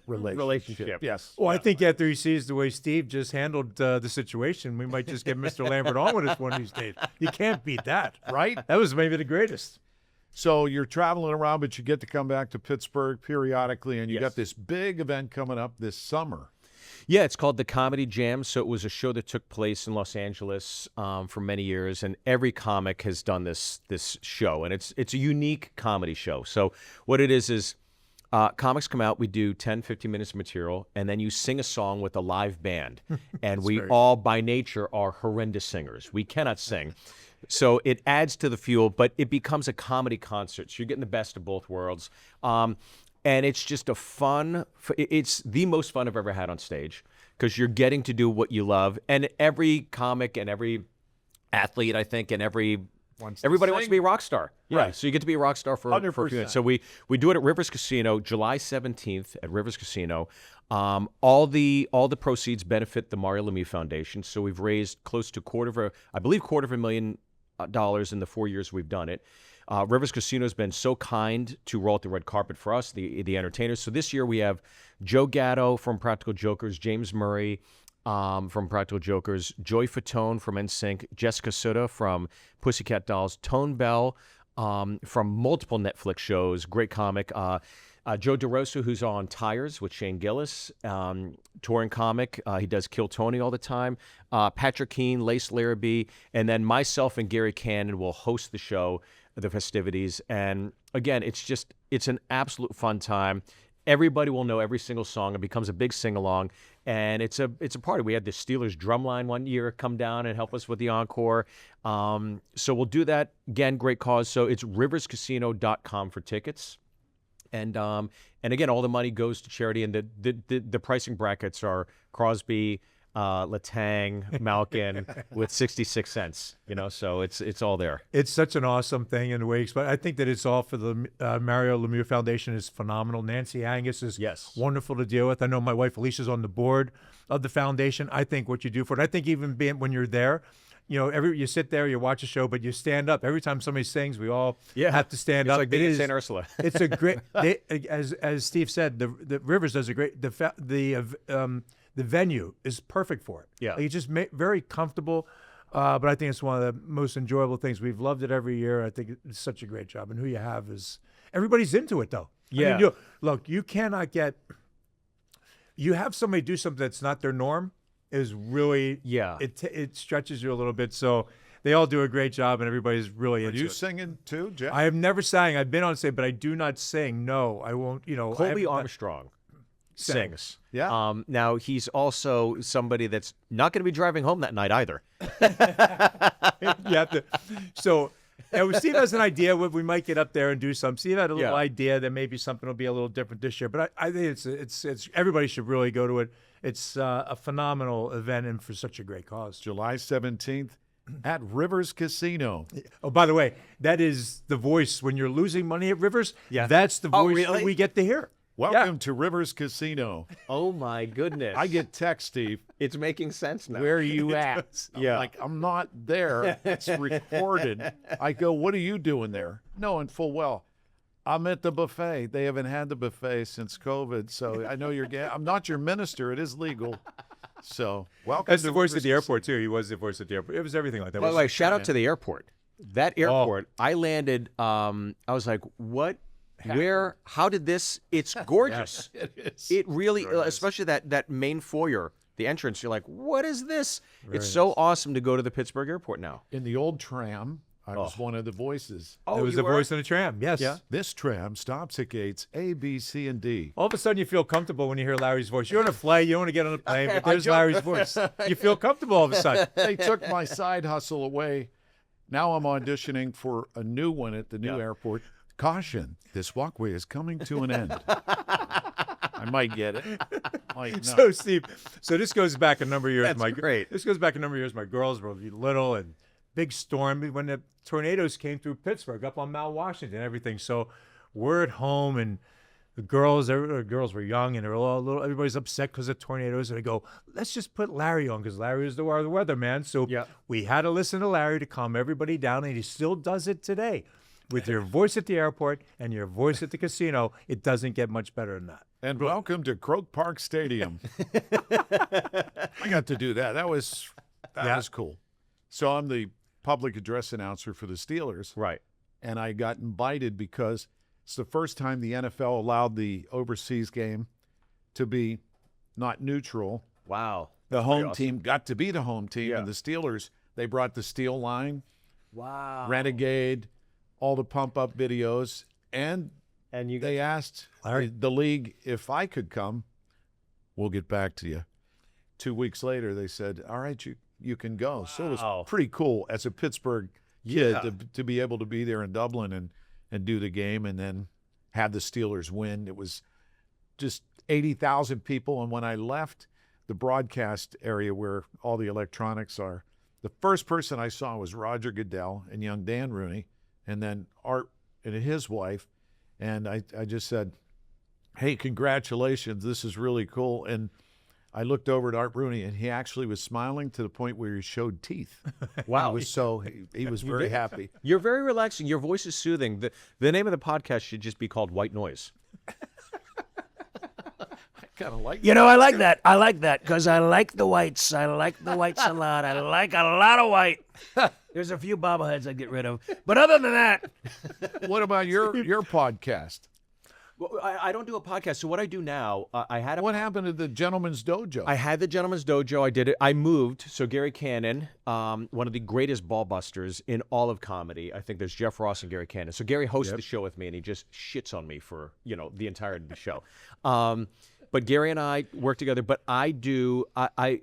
relationship. Yes. Well, I think after he sees the way Steve just handled the situation, we might just get Mr. Lambert on with us one of these days. You can't beat that. Right? That was maybe the greatest. So you're traveling around, but you get to come back to Pittsburgh periodically, and you Yes. got this big event coming up this summer. Yeah, it's called the Comedy Jam. So it was a show that took place in Los Angeles for many years, and every comic has done this show, and it's a unique comedy show. So what it is Comics come out, we do 10, 15 minutes of material, and then you sing a song with a live band. And we all, by nature, are horrendous singers. We cannot sing. So it adds to the fuel, but it becomes a comedy concert. So you're getting the best of both worlds. And it's just it's the most fun I've ever had on stage because you're getting to do what you love. And every comic and every athlete, I think, and everybody wants to be a rock star. Yeah. Right. So you get to be a rock star for a few minutes. So we do it at Rivers Casino, July 17th at Rivers Casino. All the proceeds benefit the Mario Lemieux Foundation. So we've raised close to $250,000 in the 4 years we've done it. Rivers Casino has been so kind to roll out the red carpet for us, the entertainers. So this year we have Joe Gatto from Practical Jokers, James Murray from Practical Jokers, Joy Fatone from NSYNC, Jessica Suda from Pussycat Dolls, Tone Bell from multiple Netflix shows, great comic. Joe DeRosa, who's on Tires with Shane Gillis, touring comic. He does Kill Tony all the time. Patrick Keane, Lace Larrabee, and then myself and Gary Cannon will host the show, the festivities. And again, it's an absolute fun time. Everybody will know every single song. It becomes a big sing-along, and it's a party. We had the Steelers drumline one year come down and help us with the encore. So we'll do that. Again, great cause. So it's riverscasino.com for tickets. And again, all the money goes to charity, and the pricing brackets are Crosby, Letang, Malkin with 66 cents. So it's all there. It's such an awesome thing in ways, but I think that it's all for the Mario Lemieux Foundation is phenomenal. Nancy Angus is wonderful to deal with. I know my wife Alicia's on the board of the foundation. I think what you do for it, I think even when you're there, you sit there, you watch a show, but you stand up. Every time somebody sings, we all have to stand up. It's like being in St. Ursula. It's a great, as Steve said, the Rivers does a great, the venue is perfect for it. Yeah. It's just very comfortable, but I think it's one of the most enjoyable things. We've loved it every year. I think it's such a great job. And who you have is, everybody's into it, though. Yeah. I mean, look, you cannot you have somebody do something that's not their norm, is really, it stretches you a little bit. So they all do a great job, and everybody's really into it. Are you singing too, Jeff? I have never sang. I've been on stage, but I do not sing. No, I won't. Colby Armstrong sings. Yeah. Now he's also somebody that's not going to be driving home that night either. You have to. So Steve has an idea what we might get up there and do some. Steve had a little idea that maybe something will be a little different this year. But I think it's everybody should really go to it. It's a phenomenal event and for such a great cause. July 17th at Rivers Casino. Oh, by the way, that is the voice when you're losing money at Rivers. Yeah. That's the voice that we get to hear. Welcome to Rivers Casino. Oh, my goodness. I get text, Steve. It's making sense now. Where are you at? I'm not there. It's recorded. I go, what are you doing there? Knowing full well, I'm at the buffet. They haven't had the buffet since COVID, so I know I'm not your minister. It is legal. So welcome. That's the voice at the airport, too. He was the voice at the airport. It was everything like that. By the way, shout out to the airport. That airport, I landed, I was like, what? Where? How did this? It's gorgeous. Yes, it is. It really, especially that main foyer, the entrance. You're like, what is this? It's so awesome to go to the Pittsburgh airport now. In the old tram, I was one of the voices. Oh, it was the voice in the tram. Yes. Yeah. This tram stops at gates A, B, C, and D. All of a sudden, you feel comfortable when you hear Larry's voice. You're on a flight. You don't want to get on a plane, but there's Larry's voice. You feel comfortable all of a sudden. They took my side hustle away. Now I'm auditioning for a new one at the new airport. Caution, this walkway is coming to an end. I might get it. Might not. So, Steve, this goes back a number of years. That's great. This goes back a number of years. My girls were little and big storm when the tornadoes came through Pittsburgh up on Mount Washington and everything. So we're at home and the girls were young and they're all little. Everybody's upset because of tornadoes. And I go, let's just put Larry on because Larry is the weather man. So we had to listen to Larry to calm everybody down, and he still does it today. With your voice at the airport and your voice at the casino, it doesn't get much better than that. And welcome to Croke Park Stadium. I got to do that. That was cool. So I'm the public address announcer for the Steelers. Right. And I got invited because it's the first time the NFL allowed the overseas game to be not neutral. Wow. The home team got to be the home team, and the Steelers, they brought the Steel Line, wow, Renegade, all the pump-up videos, and And you They asked the league if I could come. We'll get back to you. 2 weeks later, they said, all right, you can go. So it was pretty cool as a Pittsburgh kid to be able to be there in Dublin and do the game and then have the Steelers win. It was just 80,000 people. And when I left the broadcast area where all the electronics are, the first person I saw was Roger Goodell and young Dan Rooney, and then Art and his wife. And I just said, hey, congratulations. This is really cool. And I looked over at Art Rooney, and he actually was smiling to the point where he showed teeth. Wow. He was very happy. You're very relaxing. Your voice is soothing. The name of the podcast should just be called White Noise. Kind of like You know, I like that. I like that because I like the whites. I like the whites a lot. I like a lot of white. There's a few bobbleheads I'd get rid of. But other than that, What about your podcast? Well, I don't do a podcast. So what I do now, What happened to the Gentleman's Dojo? I had the Gentleman's Dojo. I did it. I moved. So Gary Cannon, one of the greatest ball busters in all of comedy. I think there's Jeff Ross and Gary Cannon. So Gary hosts the show with me, and he just shits on me for the entirety of the show. But Gary and I work together. But I do.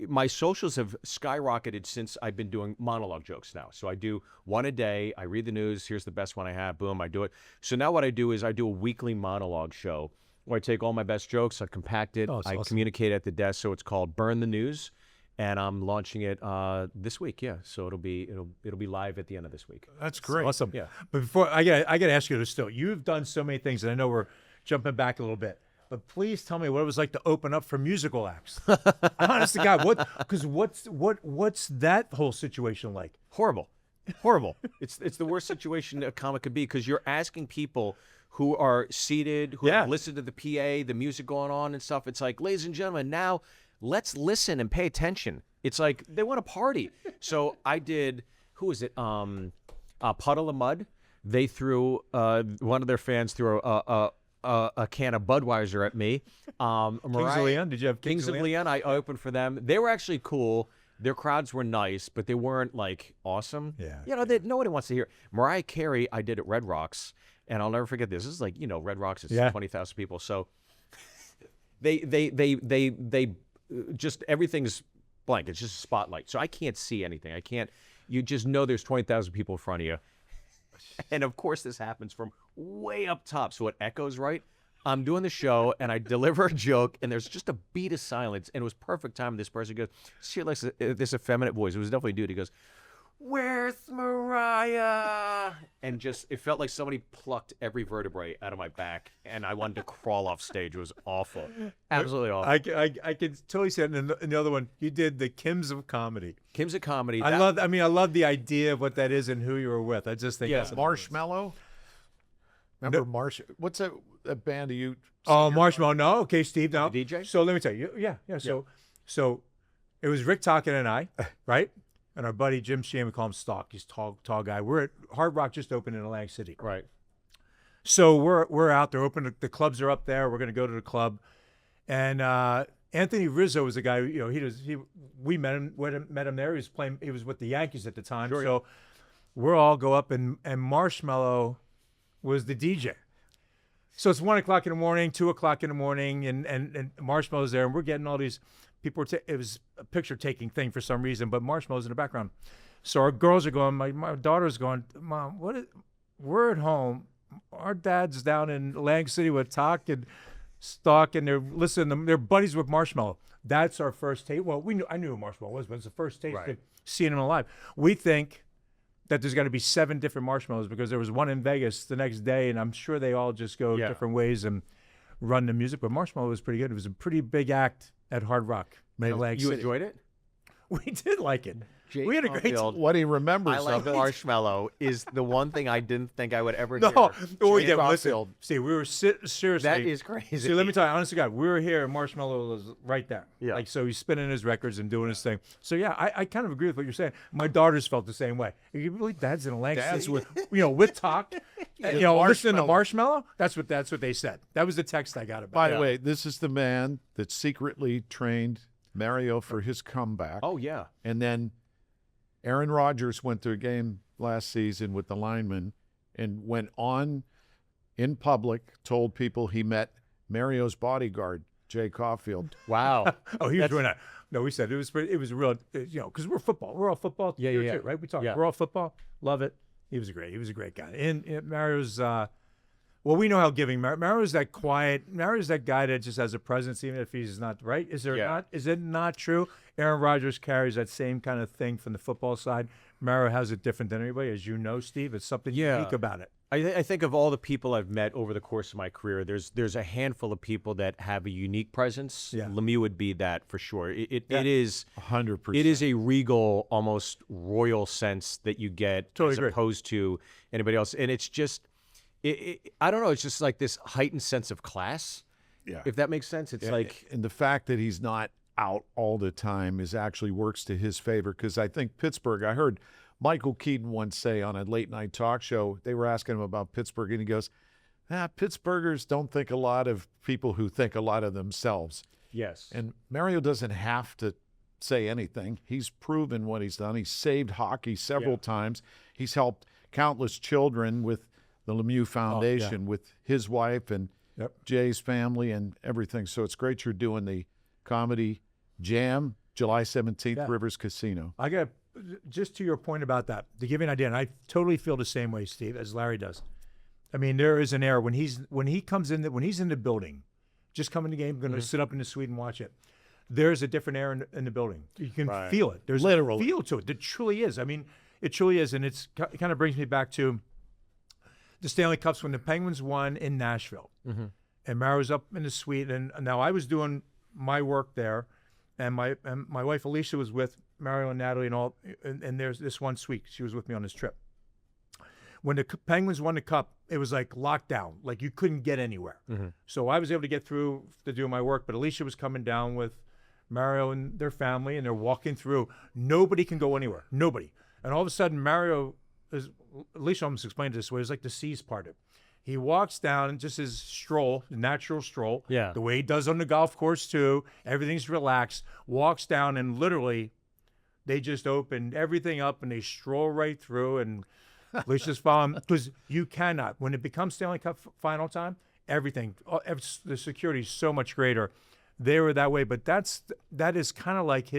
My socials have skyrocketed since I've been doing monologue jokes now. So I do one a day. I read the news. Here's the best one I have. Boom, I do it. So now what I do is I do a weekly monologue show where I take all my best jokes, I compact it, I communicate at the desk. So it's called Burn the News, and I'm launching it this week. Yeah, so it'll be live at the end of this week. That's great. Awesome. Yeah. But before I got to ask you this still. You've done so many things, and I know we're jumping back a little bit. But please tell me what it was like to open up for musical acts. Honest to God, what's that whole situation like? Horrible. It's the worst situation a comic could be because you're asking people who are seated, who have listened to the PA, the music going on and stuff. It's like, ladies and gentlemen, now let's listen and pay attention. It's like they want to party. So I did. Who is it? Puddle of Mud. They threw one of their fans threw a can of Budweiser at me. Kings of Leon? Did you have Kings of Leon? I opened for them. They were actually cool. Their crowds were nice, but they weren't like awesome. Yeah. Nobody wants to hear. Mariah Carey, I did at Red Rocks, and I'll never forget this. This is like Red Rocks is 20,000 people, so they just everything's blank. It's just a spotlight, so I can't see anything. I can't. You just know there's 20,000 people in front of you. And of course, this happens from way up top, so it echoes right. I'm doing the show, and I deliver a joke, and there's just a beat of silence, and it was perfect time. This person goes, she likes this effeminate voice. It was definitely a dude. He goes, "Where's Mariah?" And just it felt like somebody plucked every vertebrae out of my back, and I wanted to crawl off stage. It was awful, absolutely awful. I can totally see it. And the other one, you did the Kims of Comedy. Kims of Comedy. I love the idea of what that is and who you were with. I just think that's Marshmallow. Remember What's that band of you? Oh, Marshmallow. No, okay, Steve. No, The DJ? So let me tell you. Yeah. So it was Rick Talkin and I, right? And our buddy Jim Sheehan, we call him Stock. He's tall guy. We're at Hard Rock, just opened in Atlantic City. Right. So we're out there. The clubs are up there. We're going to go to the club, and Anthony Rizzo was the guy. We met him there. He was with the Yankees at the time. Sure, so we're all go up, and Marshmallow was the DJ. So it's 1 o'clock in the morning, 2 o'clock in the morning, and Marshmallow's there, and we're getting all these people. It was a picture taking thing for some reason, but Marshmallow's in the background. So our girls are going. My daughter's going, Mom, we're at home. Our dad's down in Atlantic City with Talk and Stock, and they're listening. They're buddies with Marshmallow. That's our first taste. Well, I knew who Marshmallow was, but it's the first taste of seeing him alive. We think that there's got to be 7 different Marshmallows because there was one in Vegas the next day, and I'm sure they all just go different ways and run the music. But Marshmallow was pretty good. It was a pretty big act at Hard Rock. You enjoyed it? We did like it. We had a great time. What he remembers I like of it. Marshmallow is the one thing I didn't think I would ever No, hear. we did. Listen, see, we were seriously. That is crazy. See, let me tell you, honest to God, we were here, and Marshmallow was right there. Yeah. Like, so he's spinning his records and doing his thing. So yeah, I kind of agree with what you're saying. My daughters felt the same way. You believe Dad's in Atlantic City with Talk, listening to Marshmallow? That's what they said. That was the text I got about. By the way, this is the man that secretly trained Mario for his comeback. Oh yeah. And then Aaron Rodgers went to a game last season with the linemen and went on in public told people he met Mario's bodyguard, Jay Caulfield. Wow. Oh, he was doing that. No, we said it was real, because we're football. We're all football. Yeah, here yeah, too, right? We talk. yeah. We're all football. Love it. He was a great guy. And Mario's, well, we know how giving Mario's that quiet. Mario's that guy that just has a presence, even if he's not right. Is there not? Is it not true? Aaron Rodgers carries that same kind of thing from the football side. Mario has it different than anybody, as you know, Steve. It's something unique about it. I think of all the people I've met over the course of my career, there's a handful of people that have a unique presence. Yeah. Lemieux would be that for sure. It is 100%. It is a regal, almost royal sense that you get as opposed to anybody else, and it's just, I don't know. It's just like this heightened sense of class. Yeah. If that makes sense, it's like, and the fact that he's not out all the time actually works to his favor, because I think Pittsburgh, I heard Michael Keaton once say on a late night talk show, they were asking him about Pittsburgh, and he goes, Pittsburghers don't think a lot of people who think a lot of themselves. yes. And Mario doesn't have to say anything. He's proven what he's done. He's saved hockey several times. He's helped countless children with the Lemieux Foundation, with his wife and Jay's family and everything. So it's great you're doing the comedy jam, July 17th, Rivers Casino. I got, just to your point about that, to give you an idea, and I totally feel the same way, Steve, as Larry does. I mean, there is an air when he's in the building, just coming to the game, going to sit up in the suite and watch it. There's a different air in the building. You can feel it. There's literally a feel to it. It truly is. I mean, it truly is, and it kind of brings me back to the Stanley Cups when the Penguins won in Nashville, and Mario's up in the suite, and now I was doing my work there, and my wife Alicia was with Mario and Natalie and there's this one suite. She was with me on this trip. When the Penguins won the cup, it was like lockdown, like you couldn't get anywhere. So I was able to get through to do my work, but Alicia was coming down with Mario and their family, and they're walking through. Nobody can go anywhere. Nobody. And all of a sudden, Alicia almost explained it this way. It was like the seas parted. He walks down, just his stroll, the natural stroll, the way he does on the golf course too. Everything's relaxed. Walks down, and literally, they just open everything up, and they stroll right through, and Alicia's following, because you cannot. When it becomes Stanley Cup final time, the security is so much greater. They were that way, but that is kind of like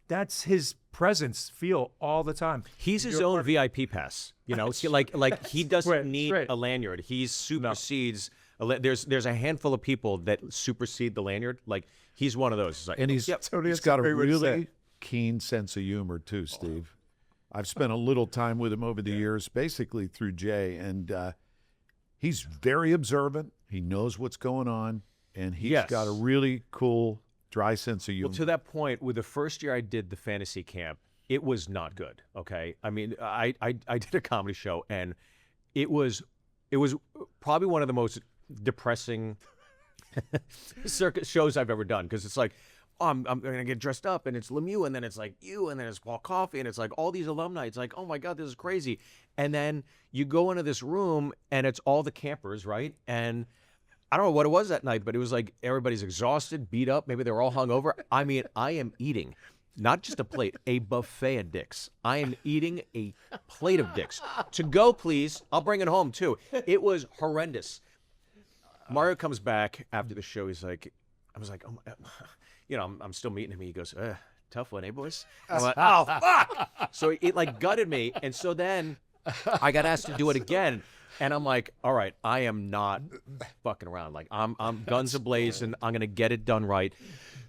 that's his presence feel all the time. He's his own VIP pass, like he doesn't need a lanyard. He supersedes. There's a handful of people that supersede the lanyard. Like he's one of those. Like, and he's got a really keen sense of humor too, Steve. I've spent a little time with him over the years, basically through Jay, and he's very observant. He knows what's going on, and he's got a really cool, dry sense of humor. Well, to that point, with the first year I did the fantasy camp, it was not good. Okay, I mean, I did a comedy show, and it was probably one of the most depressing circus shows I've ever done, because it's like, I'm gonna get dressed up, and it's Lemieux, and then it's like you, and then it's Paul Coffey, and it's like all these alumni. It's like, oh my God, this is crazy. And then you go into this room, and it's all the campers, right? And I don't know what it was that night, but it was like everybody's exhausted, beat up. Maybe they were all hungover. I mean, I am eating not just a plate, a buffet of dicks. I am eating a plate of dicks. To go, please. I'll bring it home too. It was horrendous. Mario comes back after the show. He's like, I was like, oh my. I'm still meeting him. He goes, tough one, eh, boys? I'm like, oh, fuck! So it like gutted me. And so then I got asked to do it again. And I'm like, all right, I am not fucking around. Like, I'm guns a-blazing. I'm going to get it done right.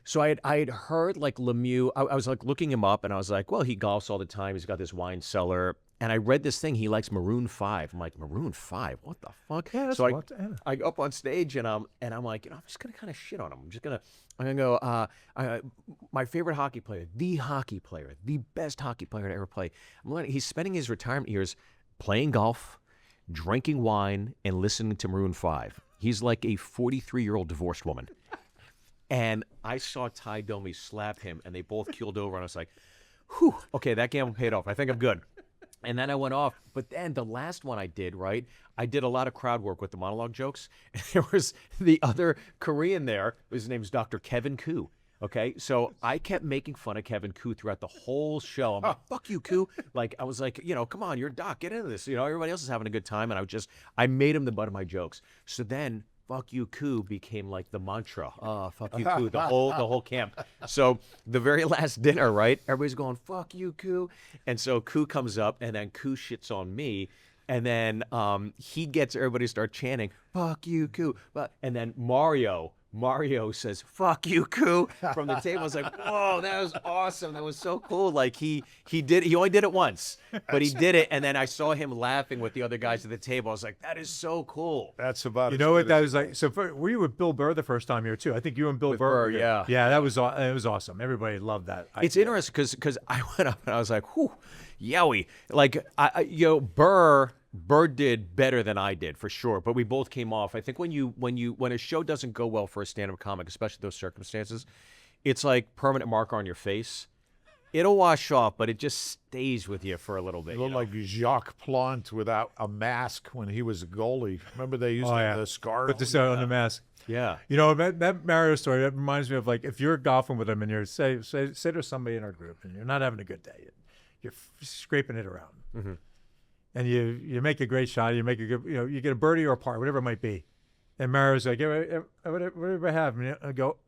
So I had heard, like, Lemieux. I was, like, looking him up, and I was like, well, he golfs all the time. He's got this wine cellar. And I read this thing. He likes Maroon 5. I'm like, Maroon 5? What the fuck? Yeah, so I go up on stage, and I'm like, I'm just going to kind of shit on him. I'm going to go, my favorite hockey player, the best hockey player to ever play. He's spending his retirement years playing golf, drinking wine, and listening to Maroon 5. He's like a 43-year-old divorced woman. And I saw Ty Domi slap him, and they both keeled over, and I was like, whew, okay, that gamble paid off. I think I'm good. And then I went off. But then the last one I did, right, I did a lot of crowd work with the monologue jokes. And there was the other Korean there. His name's Dr. Kevin Koo. Okay, so I kept making fun of Kevin Koo throughout the whole show. I'm like, fuck you, Koo. Like, I was like, come on, you're Doc, get into this. Everybody else is having a good time. And I made him the butt of my jokes. So then, fuck you, Koo became like the mantra. Fuck you, Koo, the whole camp. So the very last dinner, right? Everybody's going, fuck you, Koo. And so Koo comes up, and then Koo shits on me. And then he gets everybody to start chanting, fuck you, Koo. And then Mario says, fuck you, Koo, from the table. I was like, whoa, that was awesome. That was so cool. Like, he only did it once, but he did it. And then I saw him laughing with the other guys at the table. I was like, that is so cool. That's about You know what that was like? So were you with Bill Burr the first time here, too? I think you and Bill With Burr. Burr, yeah. Yeah, it was awesome. Everybody loved that. It's interesting because I went up and I was like, whew, yowie. Like, Burr did better than I did, for sure, but we both came off. I think when a show doesn't go well for a stand-up comic, especially those circumstances, it's like permanent marker on your face. It'll wash off, but it just stays with you for a little bit. You look like Jacques Plante without a mask when he was a goalie. Remember they used the scar Put this out on the mask. Yeah. That Mario story, that reminds me of, like, if you're golfing with him and you're, say there's somebody in our group and you're not having a good day. You're scraping it around. Mm-hmm. And you make a great shot, you make a good, you get a birdie or a par, whatever it might be. And Mario's like, what did I have? And I go,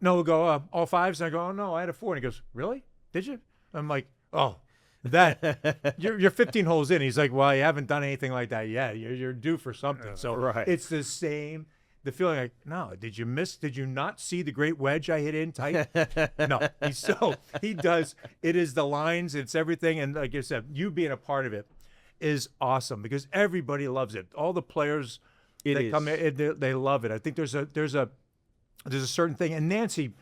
all fives. And I go, oh, no, I had a 4. And he goes, really? Did you? I'm like, oh, that, you're 15 holes in. He's like, well, you haven't done anything like that yet. You're due for something. So right. It's the same, the feeling like, no, did you not see the great wedge I hit in tight? No. He does. It is the lines, it's everything. And like I said, you being a part of it is awesome because everybody loves it. All the players come in, they love it. I think there's a certain thing, and Nancy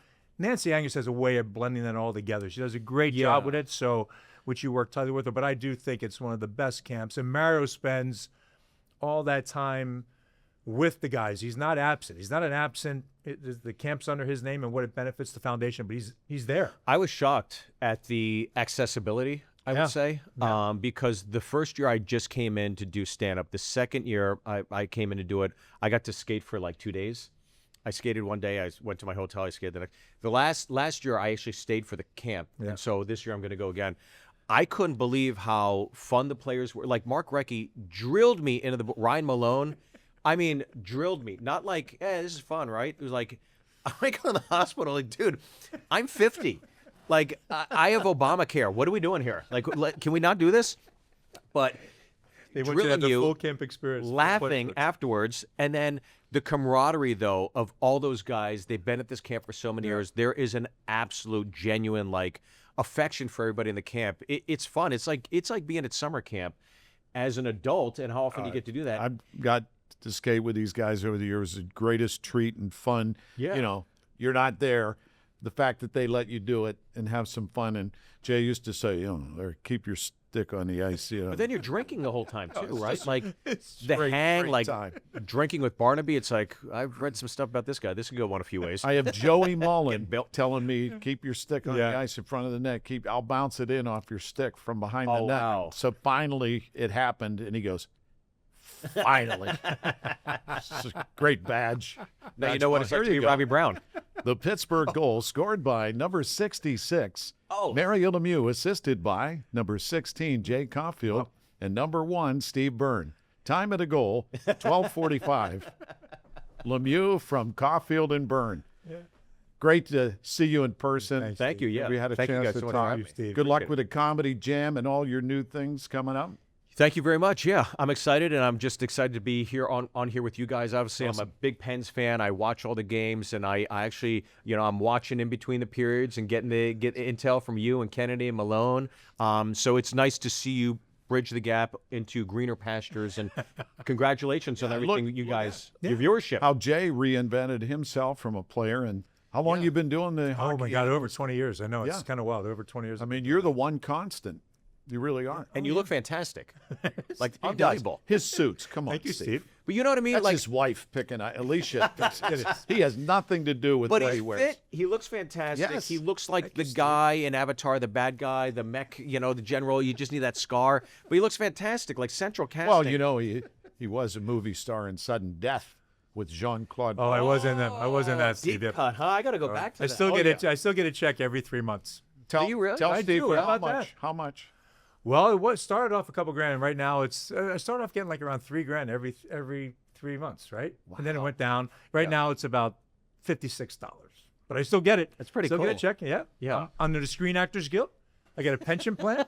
Angus has a way of blending that all together. She does a great job with it. So, which you work tightly with her, but I do think it's one of the best camps. And Mario spends all that time with the guys. He's not absent. He's not an absent. The camp's under his name and what it benefits the foundation, but he's there. I was shocked at the accessibility, I would say, because the first year I just came in to do stand-up. The second year I came in to do it, I got to skate for like 2 days. I skated one day. I went to my hotel. I skated the next. The last year I actually stayed for the camp, and so this year I'm going to go again. I couldn't believe how fun the players were. Like Mark Recchi drilled me into the Ryan Malone. I mean, drilled me. Not like, hey, this is fun, right? It was like, I went to the hospital. Like, dude, I'm 50. Like, I have Obamacare. What are we doing here? Like, can we not do this? But they want you to have the full camp experience. Laughing afterwards. And then the camaraderie, though, of all those guys, they've been at this camp for so many years. There is an absolute, genuine, like, affection for everybody in the camp. It's fun. It's like being at summer camp as an adult, and how often do you get to do that? I've got to skate with these guys over the years. The greatest treat and fun. Yeah. You're not there. The fact that they let you do it and have some fun. And Jay used to say, keep your stick on the ice. But then you're drinking the whole time too, right? Like the great hang, like time. drinking with Barnaby. It's like, I've read some stuff about this guy. This could go one of a few ways. I have Joey Mullen telling me, keep your stick on the Yeah. ice in front of the net. I'll bounce it in off your stick from behind the Oh, net. wow. So finally it happened, and he goes, finally. It's a great badge. Now you know what it's like to be Robbie Brown. The Pittsburgh goal scored by number 66, Oh. Mario Lemieux, assisted by number 16, Jay Caulfield, and number 1, Steve Byrne. Time of the goal, 12:45. Lemieux from Caulfield and Byrne. Great to see you in person. Thank you. Yeah. We had a Thank you chance guys to so much talk. for having me. Steve. Good luck Appreciate with the comedy jam and all your new things coming up. Thank you very much. Yeah, I'm excited, and I'm just excited to be here on here with you guys. Obviously, I'm a big Pens fan. I watch all the games, and I actually, I'm watching in between the periods and get intel from you and Kennedy and Malone. So it's nice to see you bridge the gap into greener pastures, and congratulations on everything you guys, your viewership. How Jay reinvented himself from a player, and how long you been doing the hockey? Oh my God, over 20 years. I know it's Yeah. kind of wild. Over 20 years. I mean, you're the one constant. You really are. And you look fantastic. Like He does. unbelievable. His suits. Come on, Thank you, Steve. But you know what I mean? That's like, his wife picking. Alicia. He has nothing to do with but what he he wears. fit. He looks fantastic. Yes. He looks like the guy in Avatar, the bad guy, the mech, the general. You just need that scar. But he looks fantastic, like central casting. Well, he was a movie star in Sudden Death. with Jean-Claude. Oh, I was in them. I was in that, Steve. Deep cut, huh? I got to go back to I that. still Oh, get yeah. it. I still get a check every 3 months. Tell, Do you really? Tell I Steve do. How how about much. that? How much? Well, started off a couple grand, and right now it's I started off getting like around $3,000 every 3 months, right? And then it went down. Right now it's about $56, but I still get it. That's pretty still cool. get a check. Yeah, Yeah. Under the Screen Actors Guild, I get a pension plan.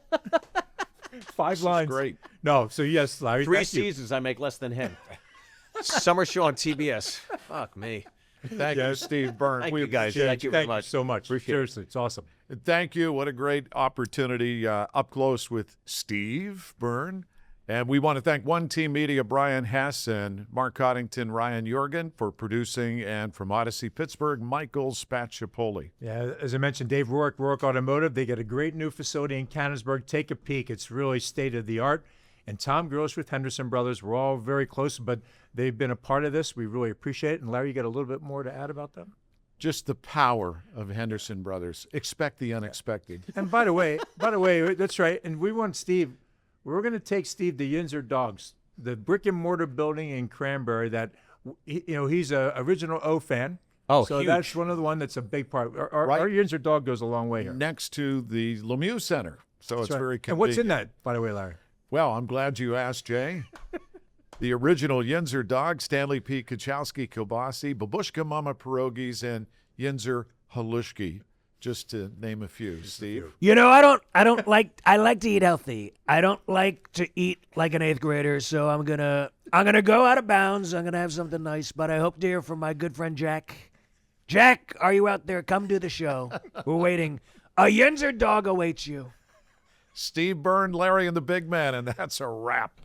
5 lines. Great. No, so yes, Larry. 3 thank you. seasons, I make less than him. Summer show on TBS. Fuck me. Thank you, Steve Byrne. Thank We you, guys. appreciate Thank you very Thank much. you so much. Appreciate it. Seriously, it's awesome. Thank you. What a great opportunity up close with Steve Byrne. And we want to thank One Team Media, Brian Hess and Mark Coddington, Ryan Jorgen for producing, and from Odyssey Pittsburgh, Michael Spatchapoli. Yeah, as I mentioned, Dave Rourke Automotive. They got a great new facility in Canonsburg. Take a peek. It's really state of the art. And Tom Gross with Henderson Brothers. We're all very close, but they've been a part of this. We really appreciate it. And Larry, you got a little bit more to add about them? Just the power of Henderson Brothers. Expect the unexpected. And by the way, that's right. And we want Steve. We're going to take Steve to Yinzer Dogs, the brick and mortar building in Cranberry. That he's a original O fan. Oh, so huge. that's one of the one that's a big part. Our Right. Yinzer Dog goes a long way here. Next to the Lemieux Center. So it's That's right. very And convenient. what's in that, by the way, Larry? Well, I'm glad you asked, Jay. The original Yinzer Dog, Stanley P. Kachowski Kielbasi, Babushka Mama Pierogies, and Yinzer Halushki, just to name a few. Steve? You know, I like to eat healthy. I don't like to eat like an 8th grader, so I'm gonna go out of bounds. I'm gonna have something nice, but I hope to hear from my good friend Jack. Jack, are you out there? Come do the show. We're waiting. A Yinzer Dog awaits you. Steve Byrne, Larry, and the Big Man, and that's a wrap.